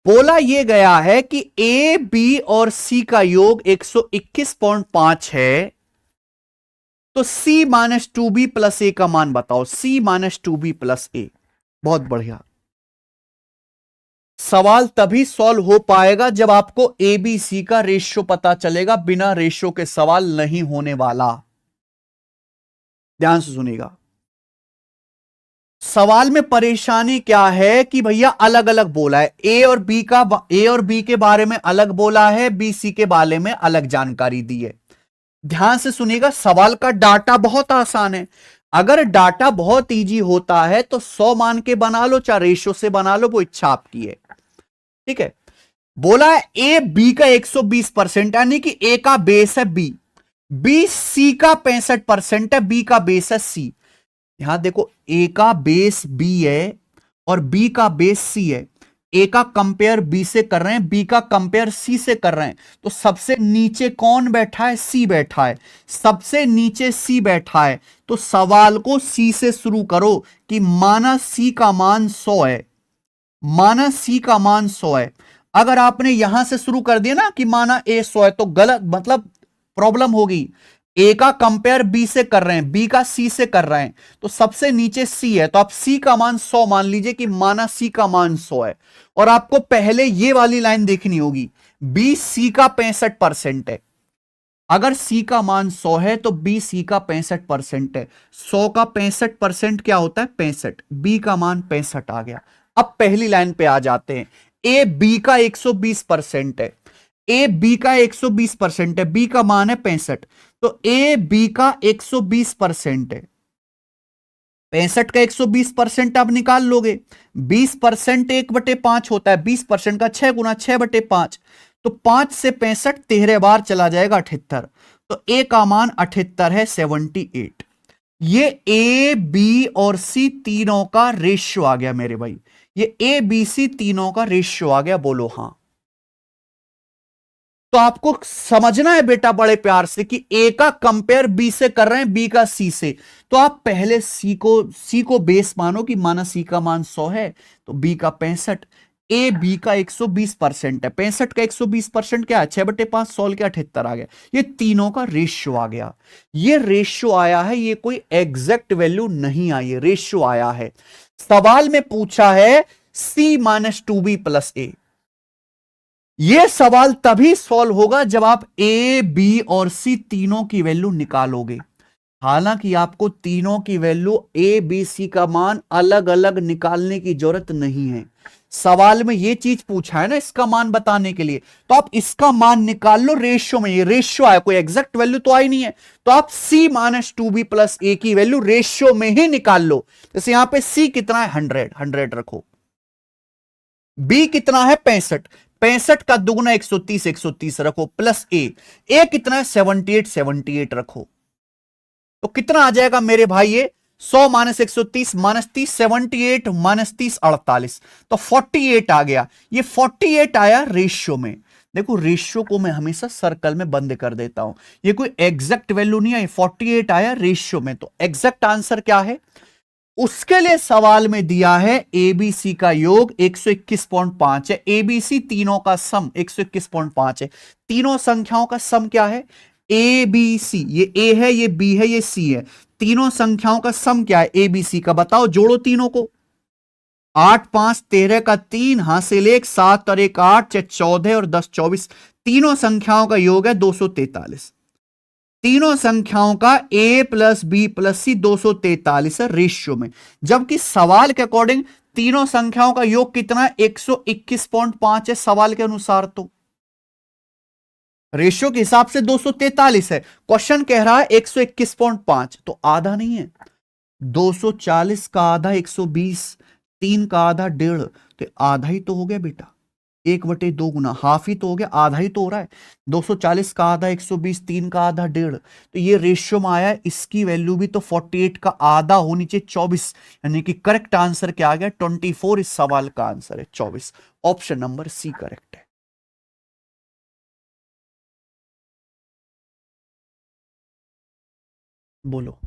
बोला यह गया है कि A B और C का योग 121.5 है, तो C minus 2B plus A का मान बताओ। C minus 2B plus A। बहुत बढ़िया, सवाल तभी सॉल्व हो पाएगा जब आपको ABC का रेशियो पता चलेगा, बिना रेशियो के सवाल नहीं होने वाला। ध्यान से सुनिएगा, सवाल में परेशानी क्या है कि भैया अलग अलग बोला है, ए और बी के बारे में अलग बोला है, बी सी के बारे में अलग जानकारी दी है। ध्यान से सुनिएगा, सवाल का डाटा बहुत आसान है। अगर डाटा बहुत इजी होता है तो 100 मान के बना लो, चाहे रेशियो से बना लो, वो इच्छा आपकी है। ठीक है, बोला है ए बी का 120% यानी कि ए का बेस है बी, बी सी का 65% है, बी का बेस है सी। यहां देखो, ए का बेस बी है और बी का बेस सी है। ए का कंपेयर बी से कर रहे हैं, बी का कंपेयर सी से कर रहे हैं, तो सबसे नीचे कौन बैठा है? सी बैठा है। सबसे नीचे सी बैठा है, तो सवाल को सी से शुरू करो कि माना सी का मान 100 है, माना सी का मान 100 है। अगर आपने यहां से शुरू कर दिया ना कि माना ए 100 है, तो गलत, मतलब प्रॉब्लम होगी। ए का कंपेयर बी से कर रहे हैं, बी का सी से कर रहे हैं, तो सबसे नीचे सी है, तो आप सी का मान 100 मान लीजिए कि माना सी का मान 100 है। और आपको पहले ये वाली लाइन देखनी होगी, बी सी का 65% है। अगर सी का मान 100 है तो बी सी का 65% है। 100 का 65% क्या होता है? 65। बी का मान 65 आ गया। अब पहली लाइन पे आ जाते हैं, ए बी का 120% है, ए बी का 120% है, बी का मान है 65, तो ए बी का 120% है। 65 का 120% आप निकाल लोगे, 20% 1/5 होता है, 20% का 6 गुना 6/5, तो 5 से 65 13 बार चला जाएगा 78, तो ए का मान 78 है, 78। ये ए बी और सी तीनों का रेशियो आ गया मेरे भाई, ये ए बी सी तीनों का रेशियो आ गया, बोलो हां। तो आपको समझना है बेटा बड़े प्यार से कि ए का कंपेयर बी से कर रहे हैं, बी का सी से, तो आप पहले सी को बेस मानो कि माना सी का मान 100 है, तो बी का 65, ए बी का 120% है, 65 का 120% क्या है? 6/5, 100 के 78 आ गया। ये तीनों का रेशियो आ गया। ये रेशियो आया है, ये कोई एग्जैक्ट वैल्यू नहीं आई है, रेशियो आया है। सवाल में पूछा है सी माइनस 2b प्लस ए। यह सवाल तभी सॉल्व होगा जब आप ए बी और सी तीनों की वैल्यू निकालोगे। हालांकि आपको तीनों की वैल्यू ए बी सी का मान अलग अलग निकालने की जरूरत नहीं है। सवाल में यह चीज पूछा है ना इसका मान बताने के लिए, तो आप इसका मान निकाल लो रेशियो में। ये रेशियो आया, कोई एग्जैक्ट वैल्यू तो आई नहीं है, तो आप सी माइनस 2b प्लस ए की वैल्यू रेशियो में ही निकाल लो। जैसे यहां पे सी कितना है? 100 रखो, बी कितना है 65, 65 का दुगुना 130, 130 रखो प्लस ए कितना है 78, 78 रखो, तो कितना आ जाएगा मेरे भाई ये 100 माइनस 130 माइनस 30, 78 माइनस 30 48, तो 48 आ गया। ये 48 आया रेशियो में। देखो रेशियो को मैं हमेशा सर्कल में बंद कर देता हूं, ये कोई एग्जैक्ट वैल्यू नहीं है, 48 आया रेशियो में, तो एग्जैक्ट आंसर क्या है उसके लिए सवाल में दिया है एबीसी का योग 121.5 है, एबीसी तीनों का सम 121.5 है, तीनों संख्याओं का सम क्या है ए बी सी, ये ए है ये बी है ये सी है, तीनों संख्याओं का सम क्या है एबीसी का, बताओ जोड़ो तीनों को, 8 5 13 का 3 हासिल 1, 7 और 1 8, 14 और 10 24, तीनों संख्याओं का योग है 243, तीनों संख्याओं का a प्लस बी प्लस सी 243 है रेशियो में, जबकि सवाल के अकॉर्डिंग तीनों संख्याओं का योग कितना है 121.5 है सवाल के अनुसार, तो रेशियो के हिसाब से 243 है, क्वेश्चन कह रहा है 121.5, तो आधा नहीं है, 240 का आधा 120, 3 का आधा 1.5, तो आधा ही तो हो गया बेटा, 1/2 गुना, हाफ ही तो हो गया, आधा ही तो हो रहा है, 240 का आधा 120, 3 का आधा 1.5, तो ये रेशियो में आया, इसकी वैल्यू भी तो 48 का आधा होनी चाहिए 24, यानी कि करेक्ट आंसर क्या आ गया 24, इस सवाल का आंसर है 24, ऑप्शन नंबर सी करेक्ट है। बोलो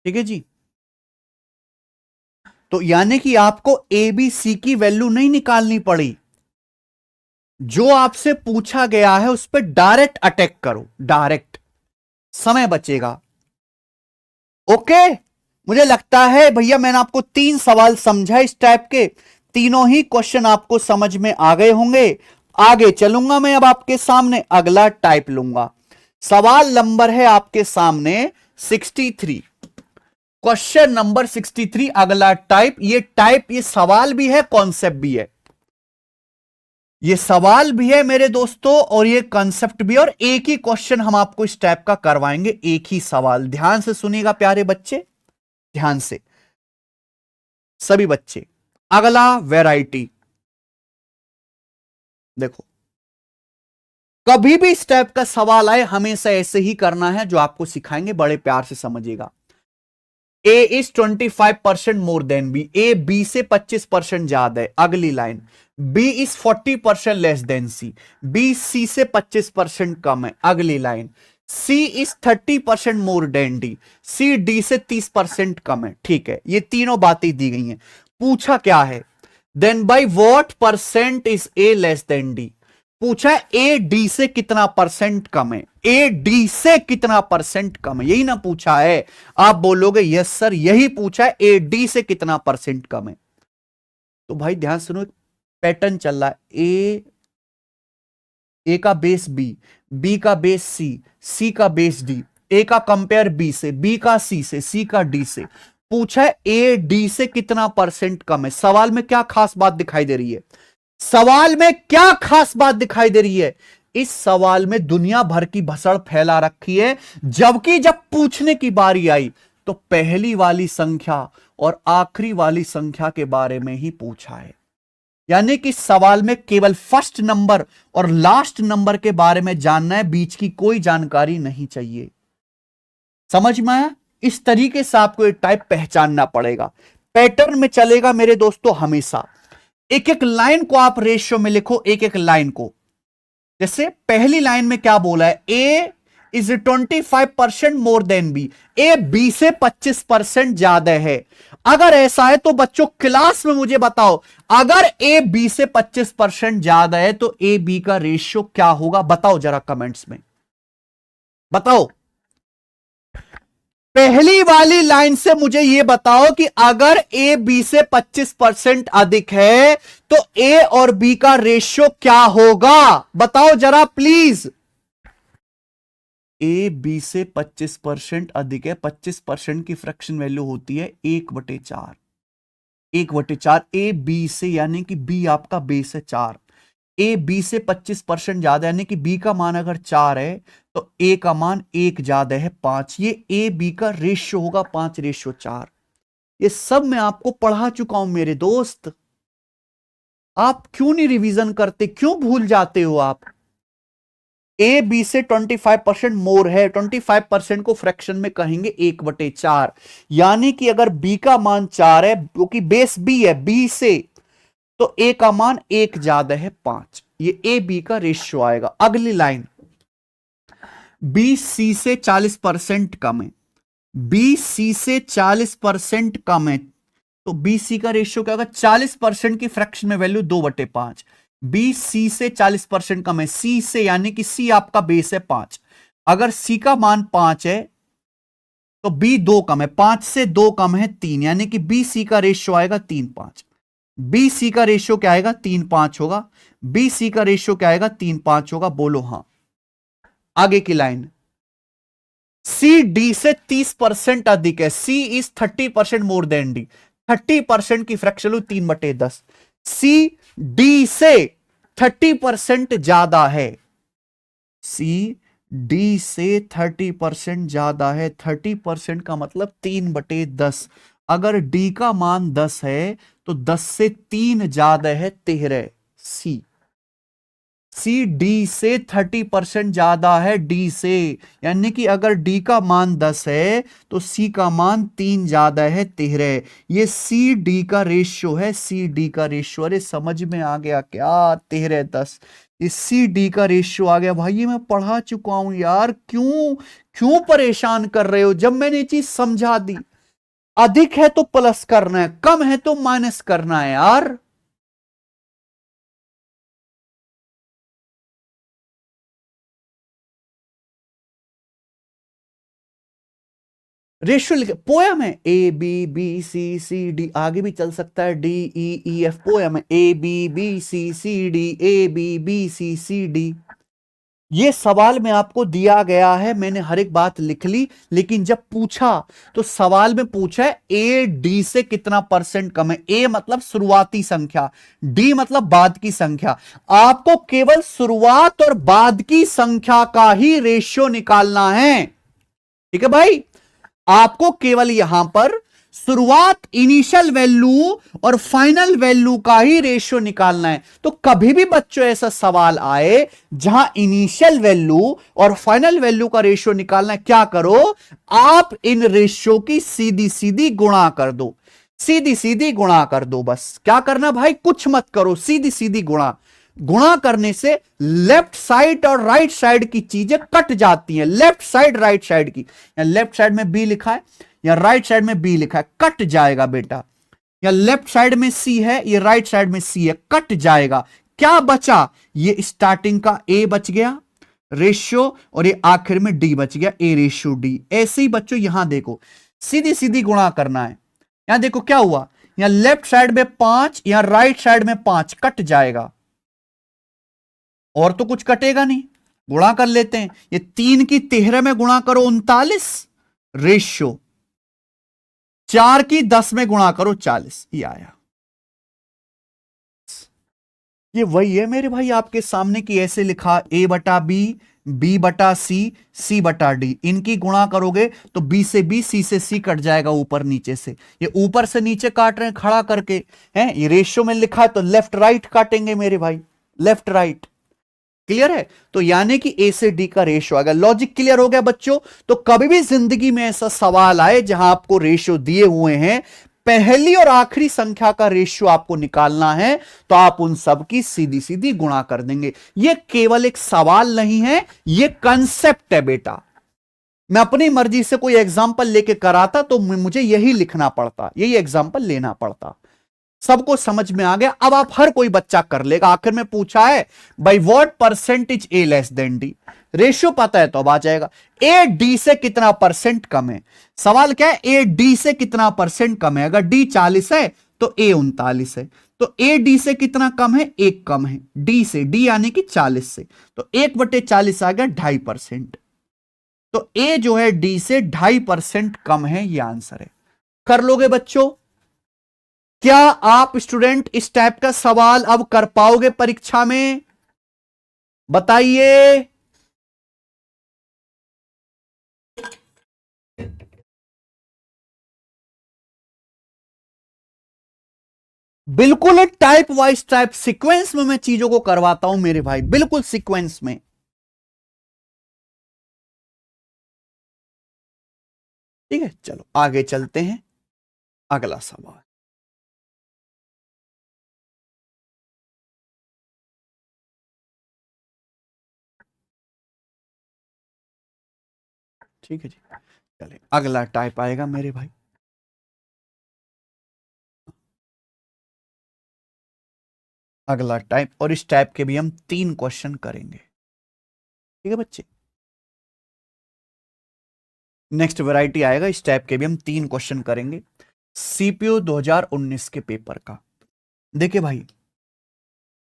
ठीक है जी, तो यानी कि आपको ए बी सी की वैल्यू नहीं निकालनी पड़ी, जो आपसे पूछा गया है उस पर डायरेक्ट अटैक करो, डायरेक्ट, समय बचेगा। ओके, मुझे लगता है भैया मैंने आपको 3 सवाल समझा इस टाइप के, तीनों ही क्वेश्चन आपको समझ में आ गए होंगे। आगे चलूंगा मैं, अब आपके सामने अगला टाइप लूंगा, सवाल नंबर है आपके सामने 63, क्वेश्चन नंबर 63 अगला टाइप, ये सवाल भी है कॉन्सेप्ट भी है, ये सवाल भी है मेरे दोस्तों और ये कॉन्सेप्ट भी है, और एक ही क्वेश्चन हम आपको इस टाइप का करवाएंगे, एक ही सवाल, ध्यान से सुनिएगा प्यारे बच्चे, ध्यान से सभी बच्चे। अगला वैरायटी देखो, कभी भी इस टाइप का सवाल आए हमेशा ऐसे ही करना है जो आपको सिखाएंगे, बड़े प्यार से समझिएगा। A is 25% more than B, A B से 25% ज्यादा है, अगली line B is 40% less than C, B C से 25% कम है, अगली line C is 30% more than D, C D से 30% कम है, ठीक है, ये तीनों बातें दी गई हैं। पूछा क्या है, then by what percent is a less than d, पूछा है ए डी से कितना परसेंट कम है, ए डी से कितना परसेंट कम है, यही ना पूछा है, आप बोलोगे यस सर यही पूछा है, ए डी से कितना परसेंट कम है, तो भाई ध्यान सुनो, पैटर्न चल रहा है, ए का बेस बी, बी का बेस सी, सी का बेस डी, ए का कंपेयर बी से, बी का सी से, सी का डी से, पूछा है ए डी से कितना परसेंट कम है, सवाल में क्या खास बात दिखाई दे रही है, सवाल में क्या खास बात दिखाई दे रही है, इस सवाल में दुनिया भर की भसड़ फैला रखी है, जबकि जब पूछने की बारी आई तो पहली वाली संख्या और आखिरी वाली संख्या के बारे में ही पूछा है, यानी कि सवाल में केवल फर्स्ट नंबर और लास्ट नंबर के बारे में जानना है, बीच की कोई जानकारी नहीं चाहिए, समझ में आया, इस तरीके से आपको एक टाइप पहचानना पड़ेगा, पैटर्न में चलेगा मेरे दोस्तों हमेशा, एक एक लाइन को आप रेशियो में लिखो, एक एक लाइन को, जैसे पहली लाइन में क्या बोला है, A is 25% more than B, A B से 25% ज्यादा है, अगर ऐसा है तो बच्चों क्लास में मुझे बताओ, अगर ए बी से 25% ज्यादा है तो ए बी का रेशियो क्या होगा, बताओ जरा कमेंट्स में बताओ, पहली वाली लाइन से मुझे यह बताओ कि अगर ए बी से 25% अधिक है तो ए और बी का रेशियो क्या होगा, बताओ जरा प्लीज, ए बी से 25% अधिक है, 25% की फ्रैक्शन वैल्यू होती है 1/4, 1/4 ए बी से, यानी कि बी आपका बेस है 4, ए बी से 25% ज्यादा, यानी कि बी का मान अगर 4 है तो ए का मान 1 ज्यादा है 5। ये ए बी का रेशियो होगा 5:4। ये सब मैं आपको पढ़ा चुका हूं मेरे दोस्त। आप क्यों नहीं रिवीजन करते, क्यों भूल जाते हो आप? ए बी से 25% मोर है, 25% को फ्रैक्शन में कहेंगे 1/4। यानी कि अगर बी का मान 4 है, क्योंकि बेस बी है बी से, तो ए का मान 1 ज्यादा है 5। ये ए बी का रेशियो आएगा। अगली लाइन, बी सी से 40% कम है, बी सी से 40% कम है, तो बी सी का रेशियो क्या होगा? 40% की फ्रैक्शन में वैल्यू 2/5। बी सी से 40% कम है, सी से, यानी कि सी आपका बेस है 5। अगर सी का मान 5 है तो बी 2 कम है, 5 से 2 कम है 3, यानी कि बी सी का रेशियो आएगा 3:5। बी सी का रेशियो क्या आएगा? 3:5 होगा। बी सी का रेशियो क्या आएगा? 3:5 होगा। बोलो हां। आगे की लाइन, सी डी से 30% अधिक है, C is 30% more than D. 30% की फ्रैक्शन वैल्यू 3/10। सी डी से 30% ज्यादा है, सी डी से 30% ज्यादा है। 30% का मतलब 3/10। अगर डी का मान 10 है तो 10 से 3 ज्यादा है 13। सी सी डी से 30% ज्यादा है डी से, यानी कि अगर डी का मान 10 है तो सी का मान 3 ज्यादा है 13। ये सी डी का रेशियो है, सी डी का रेशियो। अरे समझ में आ गया क्या? 13:10 इस सी डी का रेशियो आ गया। भाई ये मैं पढ़ा चुका हूं यार, क्यों क्यों परेशान कर रहे हो? जब मैंने ये चीज समझा दी, अधिक है तो प्लस करना है, कम है तो माइनस करना है यार। रेशियो लिखे, पोयम है A B B C C D, आगे भी चल सकता है D E E F. Poem है A B B C C D, A B B C C D. ये सवाल में आपको दिया गया है, मैंने हर एक बात लिख ली, लेकिन जब पूछा तो सवाल में पूछा है ए डी से कितना परसेंट कम है। ए मतलब शुरुआती संख्या, डी मतलब बाद की संख्या। आपको केवल शुरुआत और बाद की संख्या का ही रेशियो निकालना है, ठीक है भाई? आपको केवल यहां पर शुरुआत, इनिशियल वैल्यू और फाइनल वैल्यू का ही रेशियो निकालना है। तो कभी भी बच्चों ऐसा सवाल आए जहां इनिशियल वैल्यू और फाइनल वैल्यू का रेशियो निकालना है, क्या करो? आप इन रेशियो की सीधी सीधी गुणा कर दो, सीधी सीधी गुणा कर दो। बस क्या करना भाई? कुछ मत करो, सीधी सीधी गुणा। गुणा करने से लेफ्ट साइड और राइट साइड की चीजें कट जाती हैं। लेफ्ट साइड राइट साइड की, या लेफ्ट साइड में बी लिखा है या राइट साइड में बी लिखा है, कट जाएगा बेटा। या लेफ्ट साइड में सी है, ये राइट साइड में सी है, कट जाएगा। क्या बचा? ये स्टार्टिंग का ए बच गया रेशियो, और ये आखिर में डी बच गया, ए रेशियो डी। ऐसे ही बच्चों यहां देखो, सीधी सीधी गुणा करना है। यहां देखो क्या हुआ, यहां लेफ्ट साइड में 5, यहां राइट साइड में 5, कट जाएगा। और तो कुछ कटेगा नहीं, गुणा कर लेते हैं। ये 3 की 13 में गुणा करो 39 रेशियो, 4 की 10 में गुणा करो 40, ये आया। ये वही है मेरे भाई आपके सामने की ऐसे लिखा ए बटा बी, बी बटा सी, सी बटा डी। इनकी गुणा करोगे तो बी से बी, सी से सी कट जाएगा ऊपर नीचे से। ये ऊपर से नीचे काट रहे हैं खड़ा करके, हैं? ये रेशियो में लिखा है तो लेफ्ट राइट काटेंगे मेरे भाई, लेफ्ट राइट। क्लियर है? तो यानी कि ए से डी का रेशियो आ गया। लॉजिक क्लियर हो गया बच्चों? तो कभी भी जिंदगी में ऐसा सवाल आए जहां आपको रेशियो दिए हुए हैं, पहली और आखिरी संख्या का रेशियो आपको निकालना है, तो आप उन सब की सीधी सीधी गुणा कर देंगे। यह केवल एक सवाल नहीं है, यह कंसेप्ट है बेटा। मैं अपनी मर्जी से कोई एग्जाम्पल लेके कराता तो मुझे यही लिखना पड़ता, यही एग्जाम्पल लेना पड़ता। सबको समझ में आ गया? अब आप हर कोई बच्चा कर लेगा। आखिर में पूछा है by what percentage A less than D, ratio पता है तो अब आ जाएगा। ए डी से कितना परसेंट कम है? सवाल क्या है? ए डी से कितना परसेंट कम है? अगर डी 40 है तो ए 39 है, तो ए डी से कितना कम है? 1 कम है डी से, डी यानी कि 40 से, तो 1/40 आ गया 2.5%। तो ए जो है डी से 2.5% कम है, ये आंसर है। कर लोगे बच्चों? क्या आप स्टूडेंट इस टाइप का सवाल अब कर पाओगे परीक्षा में? बताइए। बिल्कुल टाइप वाइज टाइप सीक्वेंस में मैं चीजों को करवाता हूं मेरे भाई, बिल्कुल सीक्वेंस में। ठीक है, चलो आगे चलते हैं। अगला सवाल। ठीक है जी, चलिए अगला टाइप आएगा मेरे भाई। अगला टाइप, और इस टाइप के भी हम 3 क्वेश्चन करेंगे। ठीक है बच्चे, नेक्स्ट वैरायटी आएगा, इस टाइप के भी हम 3 क्वेश्चन करेंगे सीपीयू 2019 के पेपर का। देखिए भाई,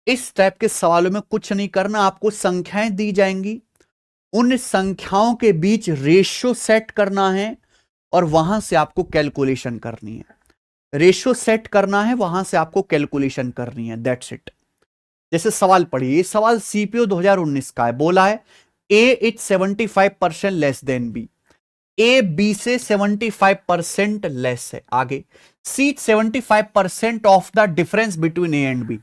इस टाइप के सवालों में कुछ नहीं करना, आपको संख्याएं दी जाएंगी, उन संख्याओं के बीच रेशियो सेट करना है और वहां से आपको कैलकुलेशन करनी है। रेशियो सेट करना है, वहां से आपको कैलकुलेशन करनी है, दैट्स इट। जैसे सवाल पढ़िए, ये सवाल सीपीयू 2019 का है। बोला है A is 75% less than B. A B से 75% लेस है। आगे C 75% of the difference between A and B.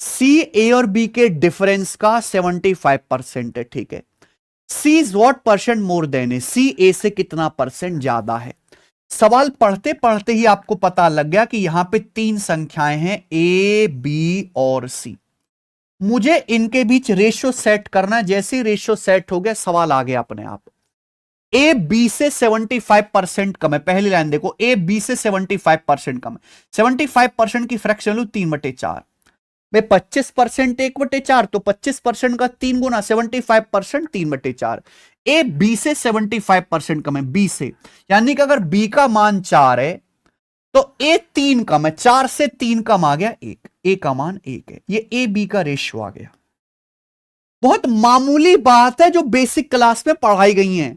C A और बी के डिफरेंस का 75% है। ठीक है, C is what percent more than A. C A से कितना परसेंट ज्यादा है। सवाल पढ़ते पढ़ते ही आपको पता लग गया कि यहां पे 3 संख्याएं हैं, ए बी और सी। मुझे इनके बीच रेशियो सेट करना है। जैसे ही रेशियो सेट हो गया, सवाल आ गया अपने आप। ए बी से 75% कम है। पहली लाइन देखो, ए बी से 75% कम है। 75% की फ्रैक्शन वैल्यू 3/4 भाई। 25% 1/4, तो 25% का 3 गुना 75% 3/4। ए बी से 75% कम है, बी से, यानी कि अगर बी का मान 4 है तो ए 3 कम है। 4 से 3 कम आ गया 1, ए का मान 1 है। ये ए बी का रेशियो आ गया। बहुत मामूली बात है जो बेसिक क्लास में पढ़ाई गई है।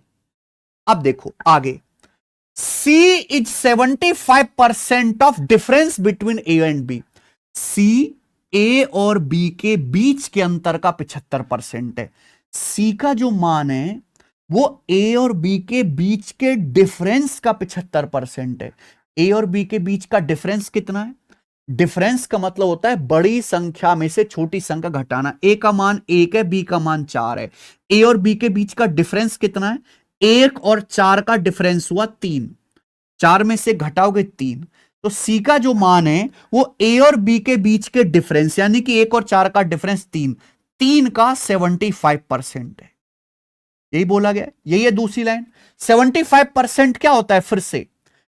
अब देखो आगे, C is 75% of difference between A and b. C a और बी के बीच के अंतर का 75% है। C का जो मान है वो ए और बी के बीच के डिफरेंस का 75% है। ए और बी के बीच का डिफरेंस कितना है? डिफरेंस का मतलब होता है बड़ी संख्या में से छोटी संख्या घटाना। ए का मान 1 है, बी का मान 4 है। ए और बी के बीच का डिफरेंस कितना है? 1 और 4 का डिफरेंस हुआ 3। 4 में से घटाओगे 3, तो सी का जो मान है वो ए और बी के बीच के डिफरेंस, यानी कि 1 और 4 का डिफरेंस 3, 3 का 75% है। यही बोला गया, यही है दूसरी लाइन। 75% क्या होता है? फिर से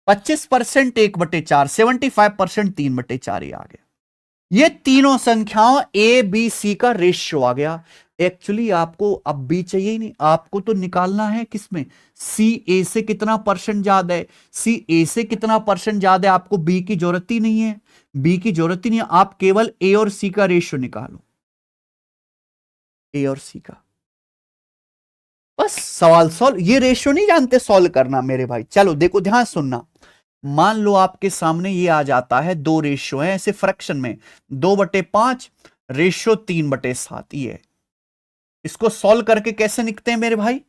25% 1/4, 75% 3/4 ही आ गया। ये तीनों संख्याओं ए बी सी का रेशियो आ गया। एक्चुअली आपको अब बी चाहिए ही नहीं, आपको तो निकालना है किसमें? सी ए से कितना परसेंट ज्यादा है। सी ए से कितना परसेंट ज्यादा है, आपको बी की जरूरत ही नहीं है। बी की जरूरत ही नहीं है, आप केवल ए और सी का रेशियो निकालो, ए और सी का, बस सवाल सॉल्व। ये रेशियो नहीं जानते सॉल्व करना मेरे भाई। चलो देखो, ध्यान सुनना। मान लो आपके सामने ये आ जाता है, 2 रेशियो है ऐसे फ्रैक्शन में, 2/5 रेशियो 3/7। ये इसको सॉल्व करके कैसे लिखते हैं मेरे भाई?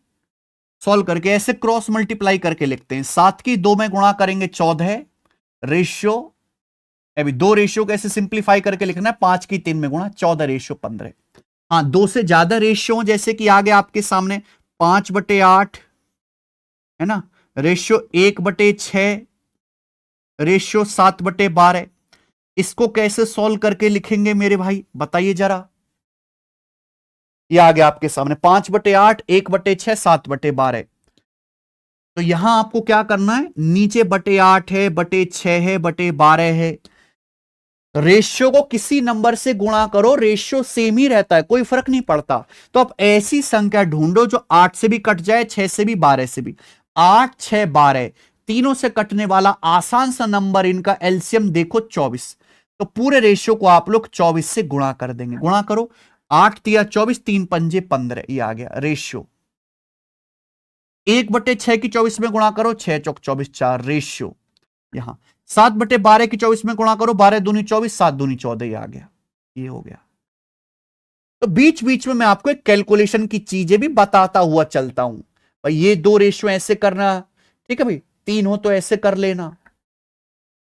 सॉल्व करके ऐसे क्रॉस मल्टीप्लाई करके लिखते हैं। 7 की 2 में गुणा करेंगे 14 रेशियो। अभी 2 रेशियो को ऐसे सिंप्लीफाई करके लिखना है, 5 की 3 में गुणा 14 रेशियो 15। हाँ, 2 से ज्यादा रेशियो जैसे कि आ गया आपके सामने 5/8 है ना, रेशियो 1/6, रेशियो 7/12। इसको कैसे सॉल्व करके लिखेंगे मेरे भाई, बताइए जरा। ये आ गया आपके सामने 5/8, 1/6, 7/12। तो यहां आपको क्या करना है? नीचे /8 है, /6 है, /12 है। रेशियो को किसी नंबर से गुणा करो, रेशियो सेम ही रहता है, कोई फर्क नहीं पड़ता। तो आप ऐसी संख्या ढूंढो जो 8 से भी कट जाए, 6 से भी, 12 से भी। 8, 6, 12 तीनों से कटने वाला आसान सा नंबर, इनका एलसीएम देखो 24। तो पूरे रेशियो को आप लोग 24 से गुणा कर देंगे। गुणा करो, 8 तिया 24, 3 पंजे 15, ये आ गया रेशियो। 1/6 की 24 में गुणा करो, 6 चौक 24, 4 रेशियो। यहां 7/12 की 24 में गुणा करो, 12 दूनी 24, 7 दूनी 14, ये आ गया, ये हो गया। तो बीच बीच में मैं आपको एक कैलकुलेशन की चीजें भी बताता हुआ चलता हूं भाई, ये 2 रेशियो ऐसे करना, ठीक है भाई, 3 हो तो ऐसे कर लेना।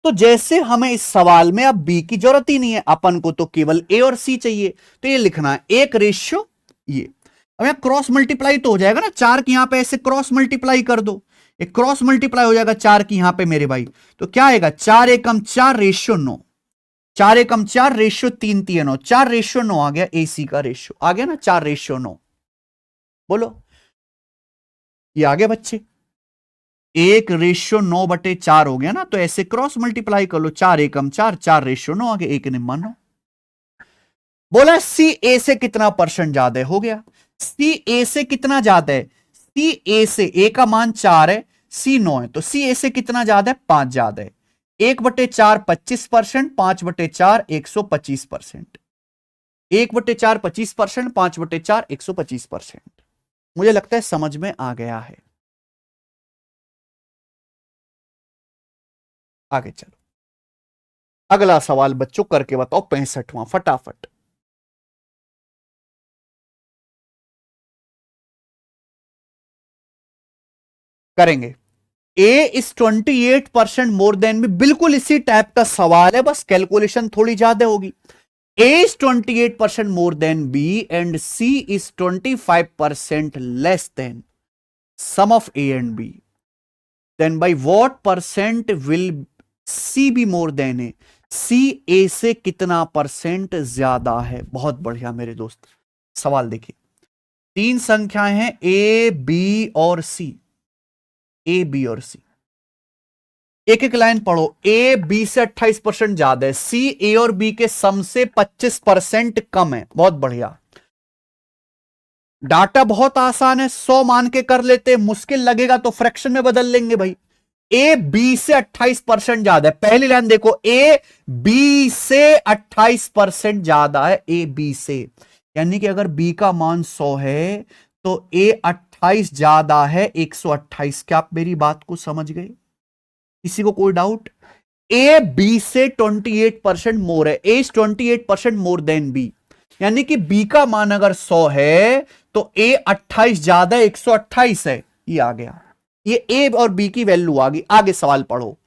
तो जैसे हमें इस सवाल में अब बी की जरूरत ही नहीं है, अपन को तो केवल ए और सी चाहिए, तो ये लिखना है 1 रेशियो ये। अब यहां क्रॉस मल्टीप्लाई तो हो जाएगा ना, 4 की यहां पे ऐसे क्रॉस मल्टीप्लाई कर दो, एक क्रॉस मल्टीप्लाई हो जाएगा 4 की यहां पे मेरे भाई, तो क्या आएगा 4 एकम 4 रेशियो 9, 4 एकम 4 रेशियो 3 3 9, 4 रेशियो 9 आ गया, एसी का रेशियो आ गया ना, 4 रेशियो 9। बोलो ये आ गया बच्चे, 1:9/4 हो गया ना, तो ऐसे क्रॉस मल्टीप्लाई कर लो, 4 एकम 4, 4 रेशियो 9 आ गया, 1 निम्मा 9। बोला सी ए से कितना परसेंट ज्यादा है, हो गया। सी ए से कितना ज्यादा है, सी ए से, ए का मान 4 है, सी 9 है, तो सी ए से कितना ज्यादा है, 5 ज्यादा है। 1/4 25%, 5/4 125%, 1/4 25%, 5/4 125%। मुझे लगता है समझ में आ गया है। आगे चलो, अगला सवाल बच्चों करके बताओ, 65वां, फटाफट। करेंगे। ए इज 28% मोर देन बी, बिल्कुल इसी टाइप का सवाल है, बस कैलकुलेशन थोड़ी ज्यादा होगी। A is 28% more than B and C is 25% less than sum of A and B, then by what percent will C be more than A, C A से कितना परसेंट ज्यादा है। बहुत बढ़िया मेरे दोस्त, सवाल देखिए, 3 संख्याएं हैं ए बी और सी, ए बी और सी, एक एक लाइन पढ़ो। ए बी से 28% ज्यादा है, सी ए और बी के सम से 25% कम है। बहुत बढ़िया, डाटा बहुत आसान है, 100 मान के कर लेते, मुश्किल लगेगा तो फ्रैक्शन में बदल लेंगे भाई। ए बी से 28% ज्यादा है, पहली लाइन देखो, ए बी से 28% ज्यादा है, ए बी से, यानी कि अगर बी का मान 100 है तो ए 28 ज्यादा है 128। क्या आप मेरी बात को समझ गए? किसी को कोई डाउट? ए बी से 28% मोर है, ए 28% मोर देन बी, यानी कि बी का मान अगर 100 है तो ए 28 ज्यादा 128 है, ये आ गया, ये ए और बी की वैल्यू आ गई। आगे सवाल पढ़ो।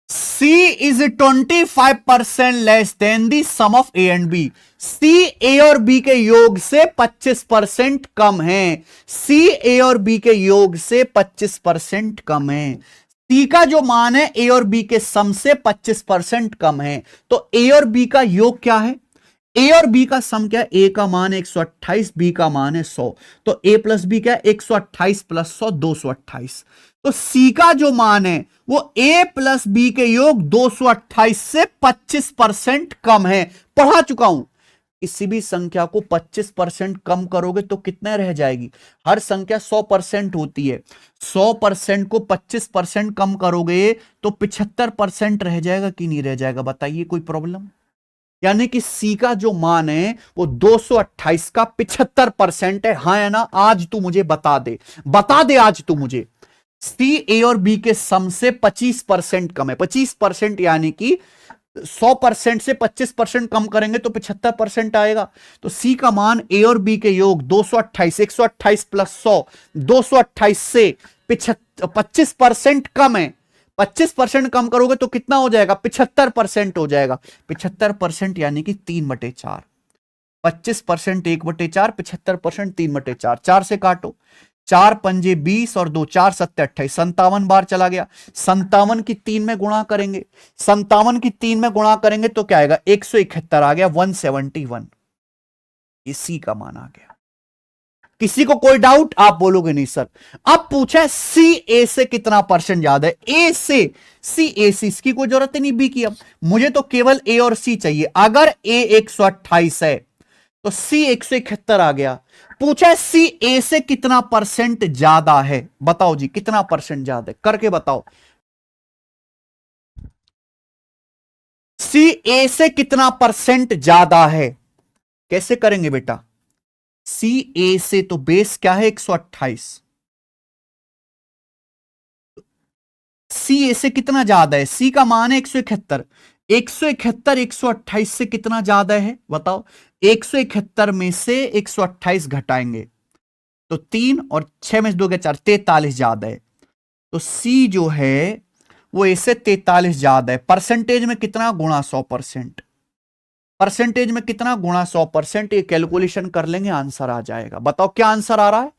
C is 25% less than the sum of A and B, C A और बी के योग से 25% कम है, सी ए और बी के योग से 25% कम है, सी का जो मान है ए और बी के सम से 25% कम है, तो ए और बी का योग क्या है, ए और बी का सम क्या है, ए का मान है 128, बी का मान है 100, तो ए प्लस बी क्या है, 128 प्लस 100 228, तो सी का जो मान है वो ए प्लस बी के योग 228 से 25% कम है। पढ़ा चुका हूं, किसी भी संख्या को 25% कम करोगे तो कितने रह जाएगी, हर संख्या 100% होती है, 100% को 25% कम करोगे तो 75% रह जाएगा कि नहीं रह जाएगा, बताइए कोई प्रॉब्लम? यानी कि सी का जो मान है वो 228 का 75% है, हाँ या ना? आज तू मुझे बता दे, बता दे आज तू मुझे, सी ए और बी के सम से 25% कम है, 25% यानी कि 100% से 25% कम करेंगे तो 75% आएगा, तो सी का मान ए और बी के योग 228, 128 प्लस 100 228 से 25% कम है, 25% कम करोगे तो कितना हो जाएगा, 75% हो जाएगा, 75% यानी कि 3/4, 25% 1/4, 75% 3/4, 4 से काटो, 4 पंजे 20 और 2 4 7 28, 57 बार चला गया, 57 की 3 में गुणा करेंगे, 57 की 3 में गुणा करेंगे तो क्या आएगा, 171 आ गया, 171, ये सी का मान आ गया। किसी को कोई डाउट? आप बोलोगे नहीं सर। अब पूछा है सी ए से कितना परसेंट ज्यादा है, ए से, सी ए से, इसकी कोई जरूरत ही नहीं बी की, अब मुझे तो केवल ए और सी चाहिए। अगर ए 128 है तो सी 171 आ गया। पूछा है सी ए से कितना परसेंट ज्यादा है, बताओ जी कितना परसेंट ज्यादा है, करके बताओ। सी ए से कितना परसेंट ज्यादा है, कैसे करेंगे बेटा? सी ए से तो बेस क्या है 128, सी ए से कितना ज्यादा है? सी का मान है 171। 171 128 से कितना ज्यादा है बताओ? 171 में से 128 घटाएंगे तो 3 और 6 में से 2 के 4, 43 ज्यादा है। तो सी जो है वो ए से 43 ज्यादा है। परसेंटेज में कितना गुणा 100%? परसेंटेज में कितना गुणा 100%? ये कैलकुलेशन कर लेंगे, आंसर आ जाएगा। बताओ क्या आंसर आ रहा है?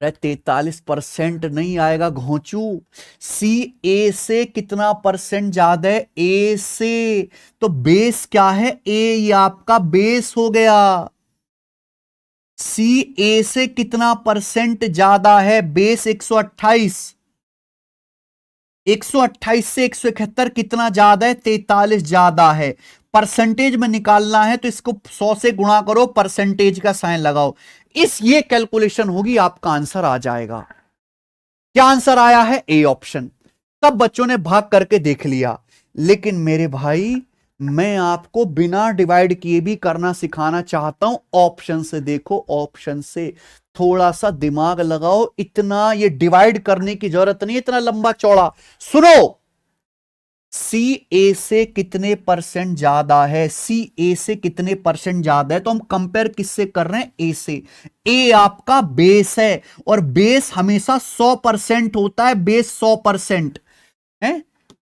43% नहीं आएगा घोंचू। सी ए से कितना परसेंट ज्यादा है? ए से। तो बेस क्या है? ए, ये आपका बेस हो गया। सी ए से कितना परसेंट ज्यादा है? बेस 128। 128 से 171 कितना ज्यादा है? 43 ज्यादा है। परसेंटेज में निकालना है तो इसको 100 से गुणा करो, परसेंटेज का साइन लगाओ, ये कैलकुलेशन होगी, आपका आंसर आ जाएगा। क्या आंसर आया है? A option. सब बच्चों ने भाग करके देख लिया, लेकिन मेरे भाई मैं आपको बिना डिवाइड किए भी करना सिखाना चाहता हूं। ऑप्शन से देखो, ऑप्शन से थोड़ा सा दिमाग लगाओ। इतना ये डिवाइड करने की जरूरत नहीं, इतना लंबा चौड़ा। सुनो, सी ए से कितने परसेंट ज्यादा है? सी ए से कितने परसेंट ज्यादा है? तो हम कंपेयर किससे कर रहे हैं? ए से। ए आपका बेस है और बेस हमेशा 100% होता है। बेस 100% है।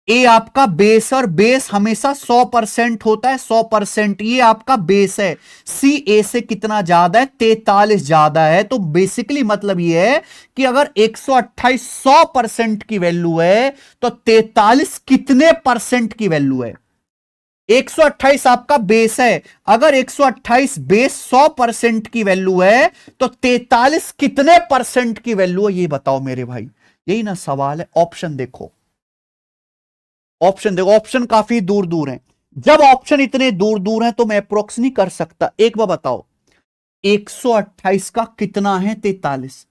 ए आपका बेस और बेस हमेशा 100% होता है। 100% ये आपका बेस है। सी ए से कितना ज्यादा है? 43 ज्यादा है। तो बेसिकली मतलब ये है कि अगर 128 100% की वैल्यू है तो 43 कितने परसेंट की वैल्यू है? 128 आपका बेस है। अगर 128 बेस 100% की वैल्यू है तो 43 कितने परसेंट की वैल्यू है? ये बताओ मेरे भाई, यही ना सवाल है। ऑप्शन देखो, ऑप्शन देखो। ऑप्शन काफी दूर दूर हैं। जब ऑप्शन इतने दूर दूर हैं तो मैं अप्रोक्स नहीं कर सकता। एक बार बताओ, 128 का कितना है? 43।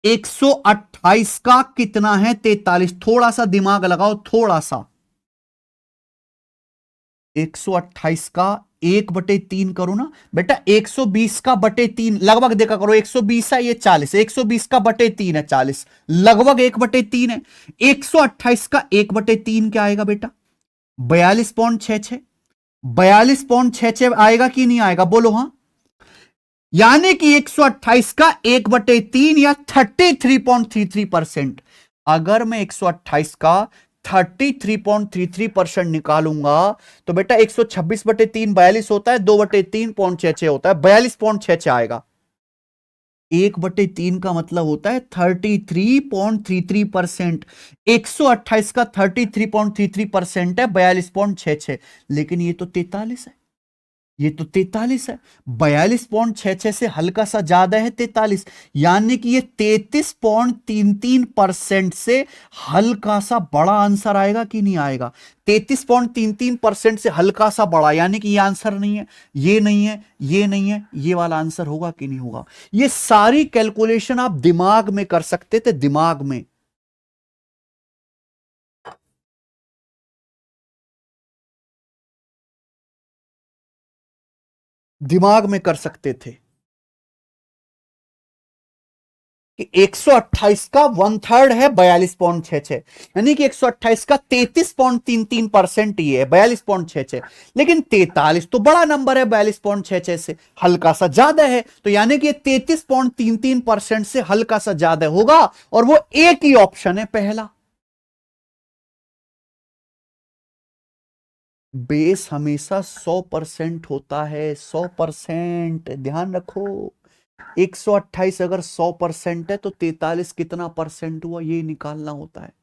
128 का कितना है? 43। थोड़ा सा दिमाग लगाओ, थोड़ा सा। 128 का 1/3 करो ना बेटा। 120 का बटे 3 लगभग देखा करो। 120 है, ये 40। 120 का बटे 3 है 40, लगभग 1/3 है। 128 का 1/3 क्या आएगा बेटा? 42.66। 42.66 आएगा कि नहीं आएगा? बोलो हाँ। यानी कि 128 का 1/3 या 33.33%। अगर मैं 128 का 33.33% निकालूंगा तो बेटा 126/3 42 होता है, 2/3.66 होता है, 42.66 आएगा। 1/3 का मतलब होता है 33.33%। 128 का 33.33% है, 42.66। लेकिन ये तो 43 है, ये तो 43 है। 42.66 से हल्का सा ज्यादा है 43, यानी कि ये 33.33% से हल्का सा बड़ा आंसर आएगा कि नहीं आएगा? 33.33% से हल्का सा बड़ा, यानी कि ये आंसर नहीं है, ये नहीं है, ये नहीं है, ये वाला आंसर होगा कि नहीं होगा? ये सारी कैलकुलेशन आप दिमाग में कर सकते थे, दिमाग में। दिमाग में कर सकते थे कि 128 का 1/3 है 42.66, यानी कि 128 का 33.33% ही है 42.66। लेकिन 43 तो बड़ा नंबर है, 42.66 से हल्का सा ज्यादा है, तो यानी कि 33.33% से हल्का सा ज्यादा होगा, और वो एक ही ऑप्शन है, पहला। बेस हमेशा 100% होता है, 100%, ध्यान रखो। 128 अगर 100% है तो 43 कितना परसेंट हुआ, ये निकालना होता है।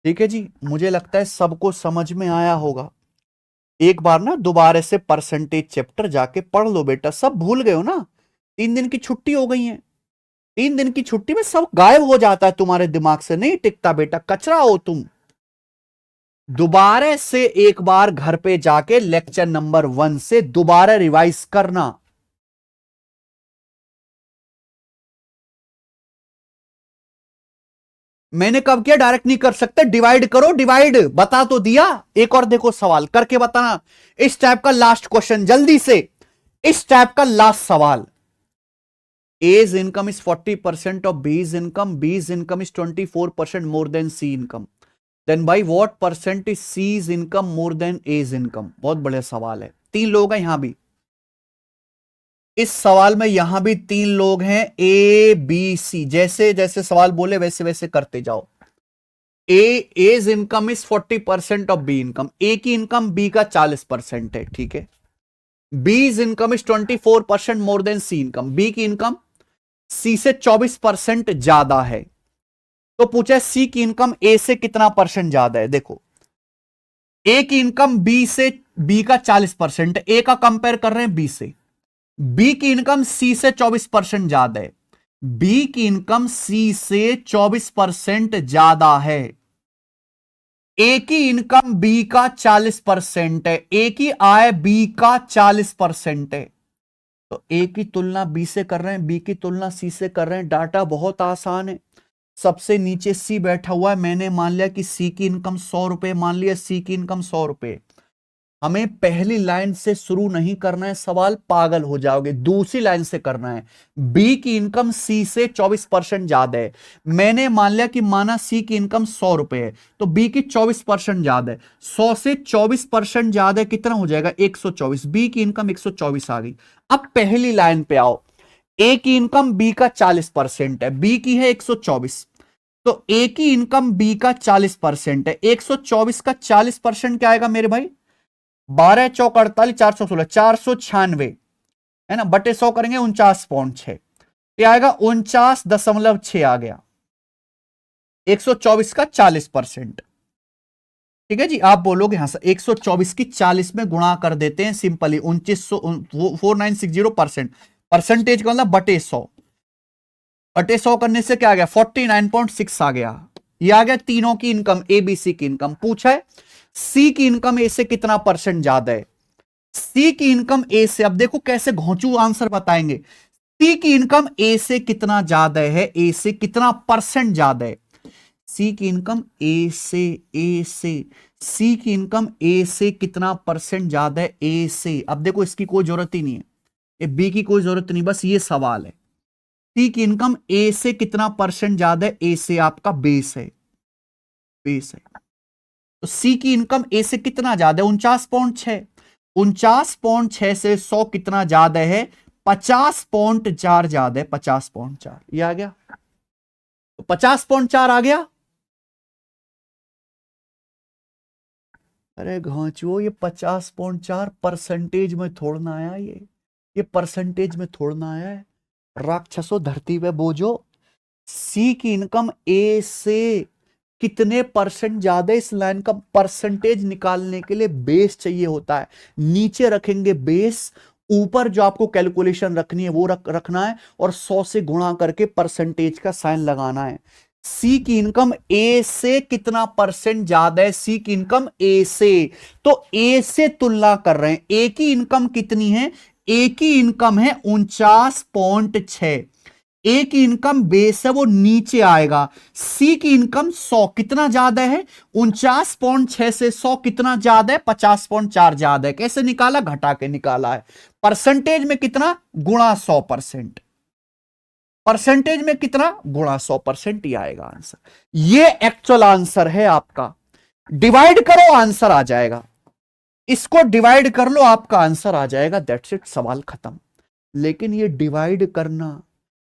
ठीक है जी, मुझे लगता है सबको समझ में आया होगा। एक बार ना दोबारा से परसेंटेज चैप्टर जाके पढ़ लो बेटा, सब भूल गए हो ना। 3 दिन की छुट्टी हो गई है। 3 दिन की छुट्टी में सब गायब हो जाता है, तुम्हारे दिमाग से नहीं टिकता बेटा, कचरा हो तुम। दोबारा से एक बार घर पे जाके लेक्चर नंबर 1 से दोबारा रिवाइज करना। मैंने कब किया? डायरेक्ट नहीं कर सकते, डिवाइड करो, डिवाइड बता तो दिया। एक और देखो सवाल करके बताना, इस टाइप का लास्ट क्वेश्चन जल्दी से, इस टाइप का लास्ट सवाल। A's income is 40% of B's income. B's income is 24% more than C income. Then by what percent is C's income more than A's income? बहुत बढ़िया सवाल है। 3 लोग हैं यहां भी, इस सवाल में यहां भी 3 लोग हैं, ए बी सी। जैसे जैसे सवाल बोले वैसे वैसे करते जाओ। A's income is 40% of B income. A की इनकम बी का 40% है, ठीक है। B's income is 24% more than C income. B की इनकम सी से 24% ज्यादा है। तो पूछा है सी की इनकम ए से कितना परसेंट ज्यादा है। देखो, ए की इनकम बी से, बी का 40%, ए का कंपेयर कर रहे हैं बी से। बी की इनकम सी से 24% ज्यादा है। बी की इनकम सी से 24% ज्यादा है। ए की इनकम बी का 40% है। ए की आय बी का 40% है। तो ए की तुलना बी से कर रहे हैं, बी की तुलना सी से कर रहे हैं। डाटा बहुत आसान है। सबसे नीचे सी बैठा हुआ है। मैंने मान लिया कि सी की इनकम 100 रुपए, मान लिया सी की इनकम 100 रुपए। हमें पहली लाइन से शुरू नहीं करना है सवाल, पागल हो जाओगे। दूसरी लाइन से करना है। बी की इनकम सी से 24% ज्यादा है। मैंने मान लिया कि माना सी की इनकम 100 रुपए है, तो बी की 24% ज्यादा है। 100 से 24% ज्यादा है, कितना हो जाएगा? 124। बी की इनकम 124 आ गई। अब पहली लाइन पे आओ। ए की इनकम बी का 40% है, बी की है 124। तो ए की इनकम बी का 40% है। 124 का 40% क्या आएगा मेरे भाई? 12 चौक 48, 416, 496 है ना, बटे 100 करेंगे 49.6। ये आएगा 49.6 आ गया। 124 का 40%। ठीक है जी। आप बोलोगे यहां से 124 की 40 में गुणा कर देते हैं सिंपली। 4960%। परसेंटेज का मतलब बटे 100। बटे 100 करने से क्या आ गया? 49.6 आ गया। ये आ गया तीनों की इनकम, एबीसी की इनकम। पूछा है सी की इनकम ए से कितना परसेंट ज्यादा है। सी की इनकम ए से, अब देखो कैसे घोंचू आंसर बताएंगे। सी की इनकम ए से कितना ज्यादा है, ए से कितना परसेंट ज्यादा है। सी की इनकम ए से, ए से, सी की इनकम ए से कितना परसेंट ज्यादा है, ए से। अब देखो इसकी कोई जरूरत ही नहीं है, ये बी की कोई जरूरत नहीं, बस ये सवाल है। सी की इनकम ए से कितना परसेंट ज्यादा है, ए से आपका बेस है, बेस है। तो सी की इनकम ए से कितना ज्यादा है? 49.6। 49.6 से 100 कितना ज्यादा है? 50.4 ज्यादा है। 50.4 ये आ गया। तो 50.4 आ गया। अरे घांचो, ये 50.4 परसेंटेज में थोड़ना आया, ये परसेंटेज में थोड़ना आया है। राक्षसो धरती पे बोझो। सी की इनकम ए से कितने परसेंट ज्यादा, इस लाइन का परसेंटेज निकालने के लिए बेस चाहिए होता है। नीचे रखेंगे बेस, ऊपर जो आपको कैलकुलेशन रखनी है वो रखना है, और 100 से गुणा करके परसेंटेज का साइन लगाना है। सी की इनकम ए से कितना परसेंट ज्यादा है? सी की इनकम ए से, तो ए से तुलना कर रहे हैं। ए की इनकम कितनी है? ए की इनकम है 49.6। ए की इनकम बेस है वो नीचे आएगा। सी की इनकम 100 कितना ज्यादा है? 49.6 से 100 कितना ज्यादा है? 50.4 ज्यादा है। कैसे निकाला? घटा के निकाला है। परसेंटेज में कितना? गुणा 100%। परसेंटेज में कितना? गुणा 100%। ही आएगा आंसर। ये एक्चुअल आंसर है आपका। डिवाइड करो, आंसर आ जाएगा। इसको डिवाइड कर लो, आपका आंसर आ जाएगा। दैट्स इट, सवाल खत्म। लेकिन ये डिवाइड करना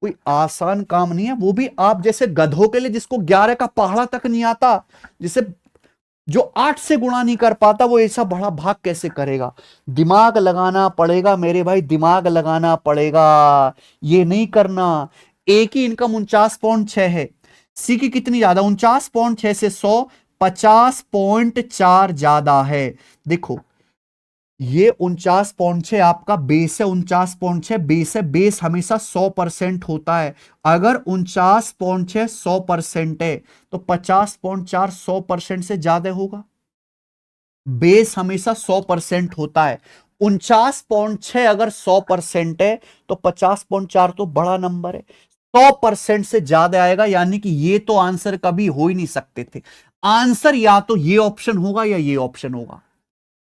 कोई आसान काम नहीं है, वो भी आप जैसे गधों के लिए, जिसको 11 का पहाड़ा तक नहीं आता, जिसे जो 8 से गुणा नहीं कर पाता, वो ऐसा बड़ा भाग कैसे करेगा? दिमाग लगाना पड़ेगा मेरे भाई, दिमाग लगाना पड़ेगा। ये नहीं करना। ए की इनकम 49.6 है, सी की कितनी ज्यादा? 49.6 से 100 50.4 ज्यादा है। देखो ये 49.6 आपका बेस है। 49.6 बेस है। बेस हमेशा 100% होता है। अगर 49.6 100% है तो 50.4 100% से ज्यादा होगा। बेस हमेशा 100% होता है। 49.6 अगर 100% है तो 50.4 तो बड़ा नंबर है, 100% से ज्यादा आएगा। यानी कि ये तो आंसर कभी हो ही नहीं सकते थे। आंसर या तो ये ऑप्शन होगा या ये ऑप्शन होगा।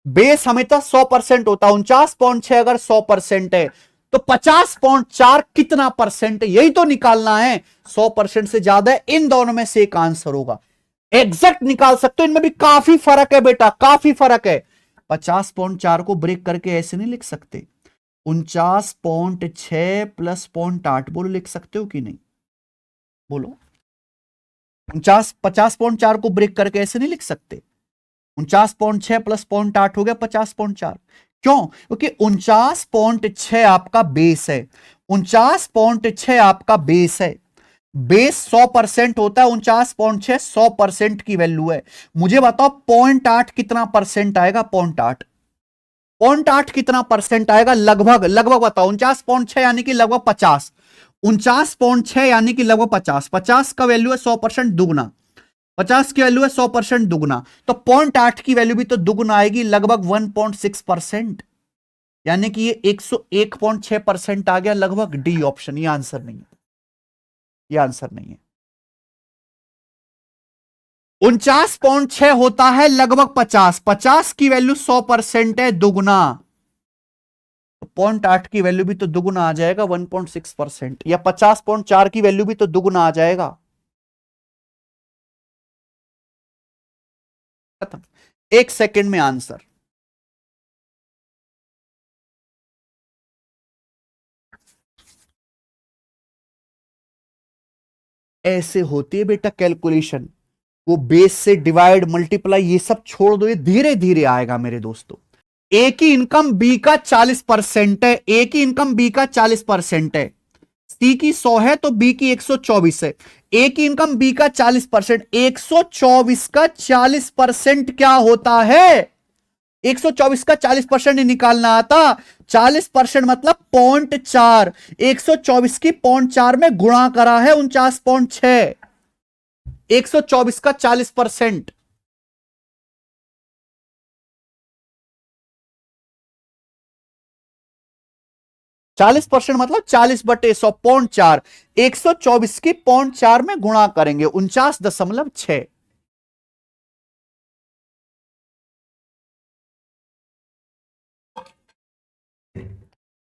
बेस हमेशा 100% होता है। 49.6 अगर 100% है तो 50.4 कितना परसेंट है, यही तो निकालना है। 100% से ज्यादा है, इन दोनों में से एक आंसर होगा। एग्जैक्ट निकाल सकते हो, इनमें भी काफी फर्क है बेटा, काफी फर्क है। 50.4 को ब्रेक करके ऐसे नहीं लिख सकते, 49.6 प्लस 0.8 बोलो, लिख सकते हो कि नहीं बोलो? 50.4 को ब्रेक करके ऐसे नहीं लिख सकते। 49.6 प्लस 0.8 हो गया 50.4। क्यों? क्योंकि 49.6 आपका बेस है, 49.6 आपका बेस है। बेस 100% होता है, 49.6 100% की वैल्यू है। मुझे बताओ 0.8 कितना परसेंट आएगा? 0.8 कितना परसेंट आएगा? लगभग लगभग बताओ। 49.6 यानी कि लगभग 50, 49.6 यानी कि लगभग 50। 50 का वैल्यू है 100% दुगना, 50 की वैल्यू है 100% दुगना, तो 0.8 की वैल्यू भी तो दुगना आएगी, लगभग 1.6%, यानी कि ये 101.6% आ गया लगभग। डी ऑप्शन, ये आंसर नहीं है, ये आंसर नहीं है। 49.6 होता है लगभग 50, 50 की वैल्यू 100% है दुगना, तो 0.8 की वैल्यू भी तो दुगना आ जाएगा 1.6%, या 50.4 की वैल्यू भी तो दुगना आ जाएगा। खत्म, 1 सेकेंड में आंसर। ऐसे होती है बेटा कैलकुलेशन, वो बेस से डिवाइड मल्टीप्लाई ये सब छोड़ दो, ये धीरे धीरे आएगा मेरे दोस्तों। ए की इनकम बी का 40% है, ए की इनकम बी का 40% है, सी की 100 है तो बी की 124 है। ए की इनकम बी का 40%, 124 का 40% क्या होता है? 124 का 40% ही निकालना आता। 40% मतलब 0.4, 124 की 0.4 में गुणा करा है 49.6, 124 का 40%। चालीस परसेंट मतलब 40/100, 0.4, 124 की 0.4 में गुणा करेंगे 49.6।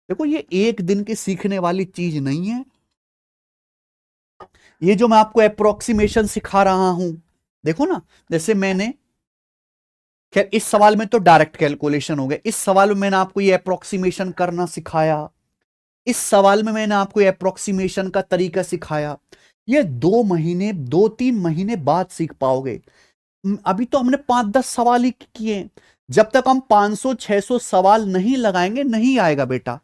देखो ये एक दिन की सीखने वाली चीज नहीं है, ये जो मैं आपको अप्रोक्सीमेशन सिखा रहा हूं, देखो ना, जैसे मैंने, खैर इस सवाल में तो डायरेक्ट कैलकुलेशन हो गया, इस सवाल में मैंने आपको ये अप्रोक्सीमेशन करना सिखाया, इस सवाल में मैंने आपको अप्रोक्सीमेशन का तरीका सिखाया। ये 2 महीने 2-3 महीने बाद सीख पाओगे। अभी तो हमने 5-10 सवाल ही किए, जब तक हम 500-600 सवाल नहीं लगाएंगे नहीं आएगा बेटा।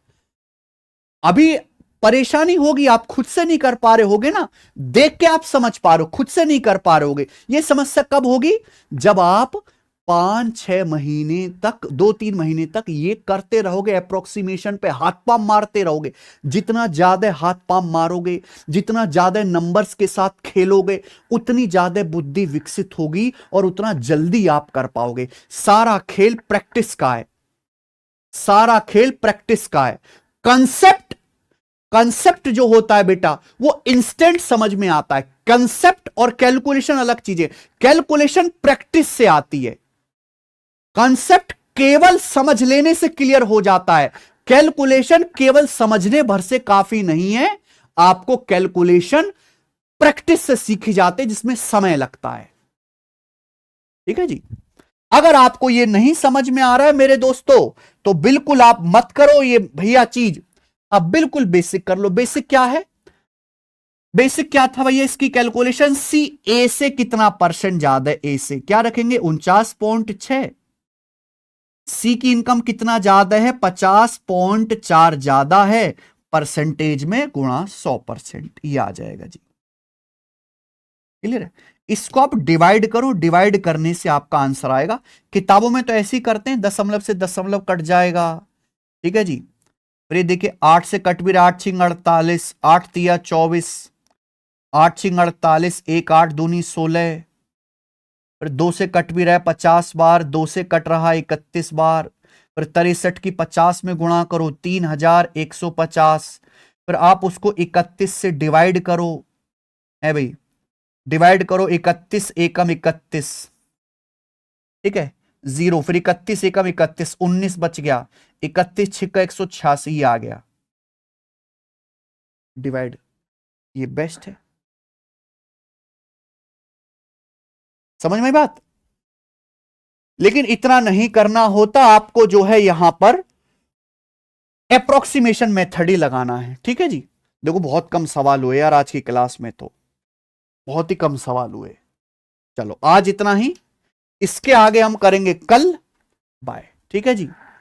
अभी परेशानी होगी, आप खुद से नहीं कर पा रहे होगे ना, देख के आप समझ पा रहे हो, खुद से नहीं कर पा रहे होगे। ये समस्या कब होगी? जब आप 5-6 महीने तक, 2-3 महीने तक ये करते रहोगे, अप्रोक्सीमेशन पे हाथ पांव मारते रहोगे। जितना ज्यादा हाथ पांव मारोगे, जितना ज्यादा नंबर्स के साथ खेलोगे, उतनी ज्यादा बुद्धि विकसित होगी और उतना जल्दी आप कर पाओगे। सारा खेल प्रैक्टिस का है, सारा खेल प्रैक्टिस का है। कंसेप्ट, कंसेप्ट जो होता है बेटा वो इंस्टेंट समझ में आता है। कंसेप्ट और कैलकुलेशन अलग चीजें, कैलकुलेशन प्रैक्टिस से आती है। कंसेप्ट केवल समझ लेने से क्लियर हो जाता है, कैलकुलेशन केवल समझने भर से काफी नहीं है, आपको कैलकुलेशन प्रैक्टिस से सीखी जाती है जिसमें समय लगता है। ठीक है जी। अगर आपको यह नहीं समझ में आ रहा है मेरे दोस्तों, तो बिल्कुल आप मत करो ये भैया चीज, अब बिल्कुल बेसिक कर लो। बेसिक क्या है? बेसिक क्या था भैया इसकी कैलकुलेशन? सी, ए से कितना परसेंट ज्यादा है? ए से क्या रखेंगे? 49.6। सी की इनकम कितना ज्यादा है? 50.4 ज्यादा है, परसेंटेज में गुणा 100%, ये आ जाएगा जी। क्लियर है? इसको आप डिवाइड करो, डिवाइड करने से आपका आंसर आएगा। किताबों में तो ऐसे ही करते हैं, दशमलव से दशमलव कट जाएगा। ठीक है जी। फिर ये देखिए 8 से कट भी रहा, 8 छिंग 48, 8 तिया 24, 8 छिंग 48, 1 8 दूनी 16। फिर 2 से कट भी रहा है 50 बार, 2 से कट रहा 31 बार। फिर 63 की 50 में गुणा करो 3150। फिर आप उसको 31 से डिवाइड करो, है भाई, डिवाइड करो 31 एकम 31, ठीक है, 0। फिर 31 एकम 31, 19 बच गया, 31 छिक्का 186 आ गया। डिवाइड, ये बेस्ट है। समझ में बात? लेकिन इतना नहीं करना होता, आपको जो है यहां पर अप्रोक्सीमेशन मेथड ही लगाना है। ठीक है जी। देखो बहुत कम सवाल हुए यार आज की क्लास में, तो बहुत ही कम सवाल हुए। चलो आज इतना ही, इसके आगे हम करेंगे कल। बाय। ठीक है जी।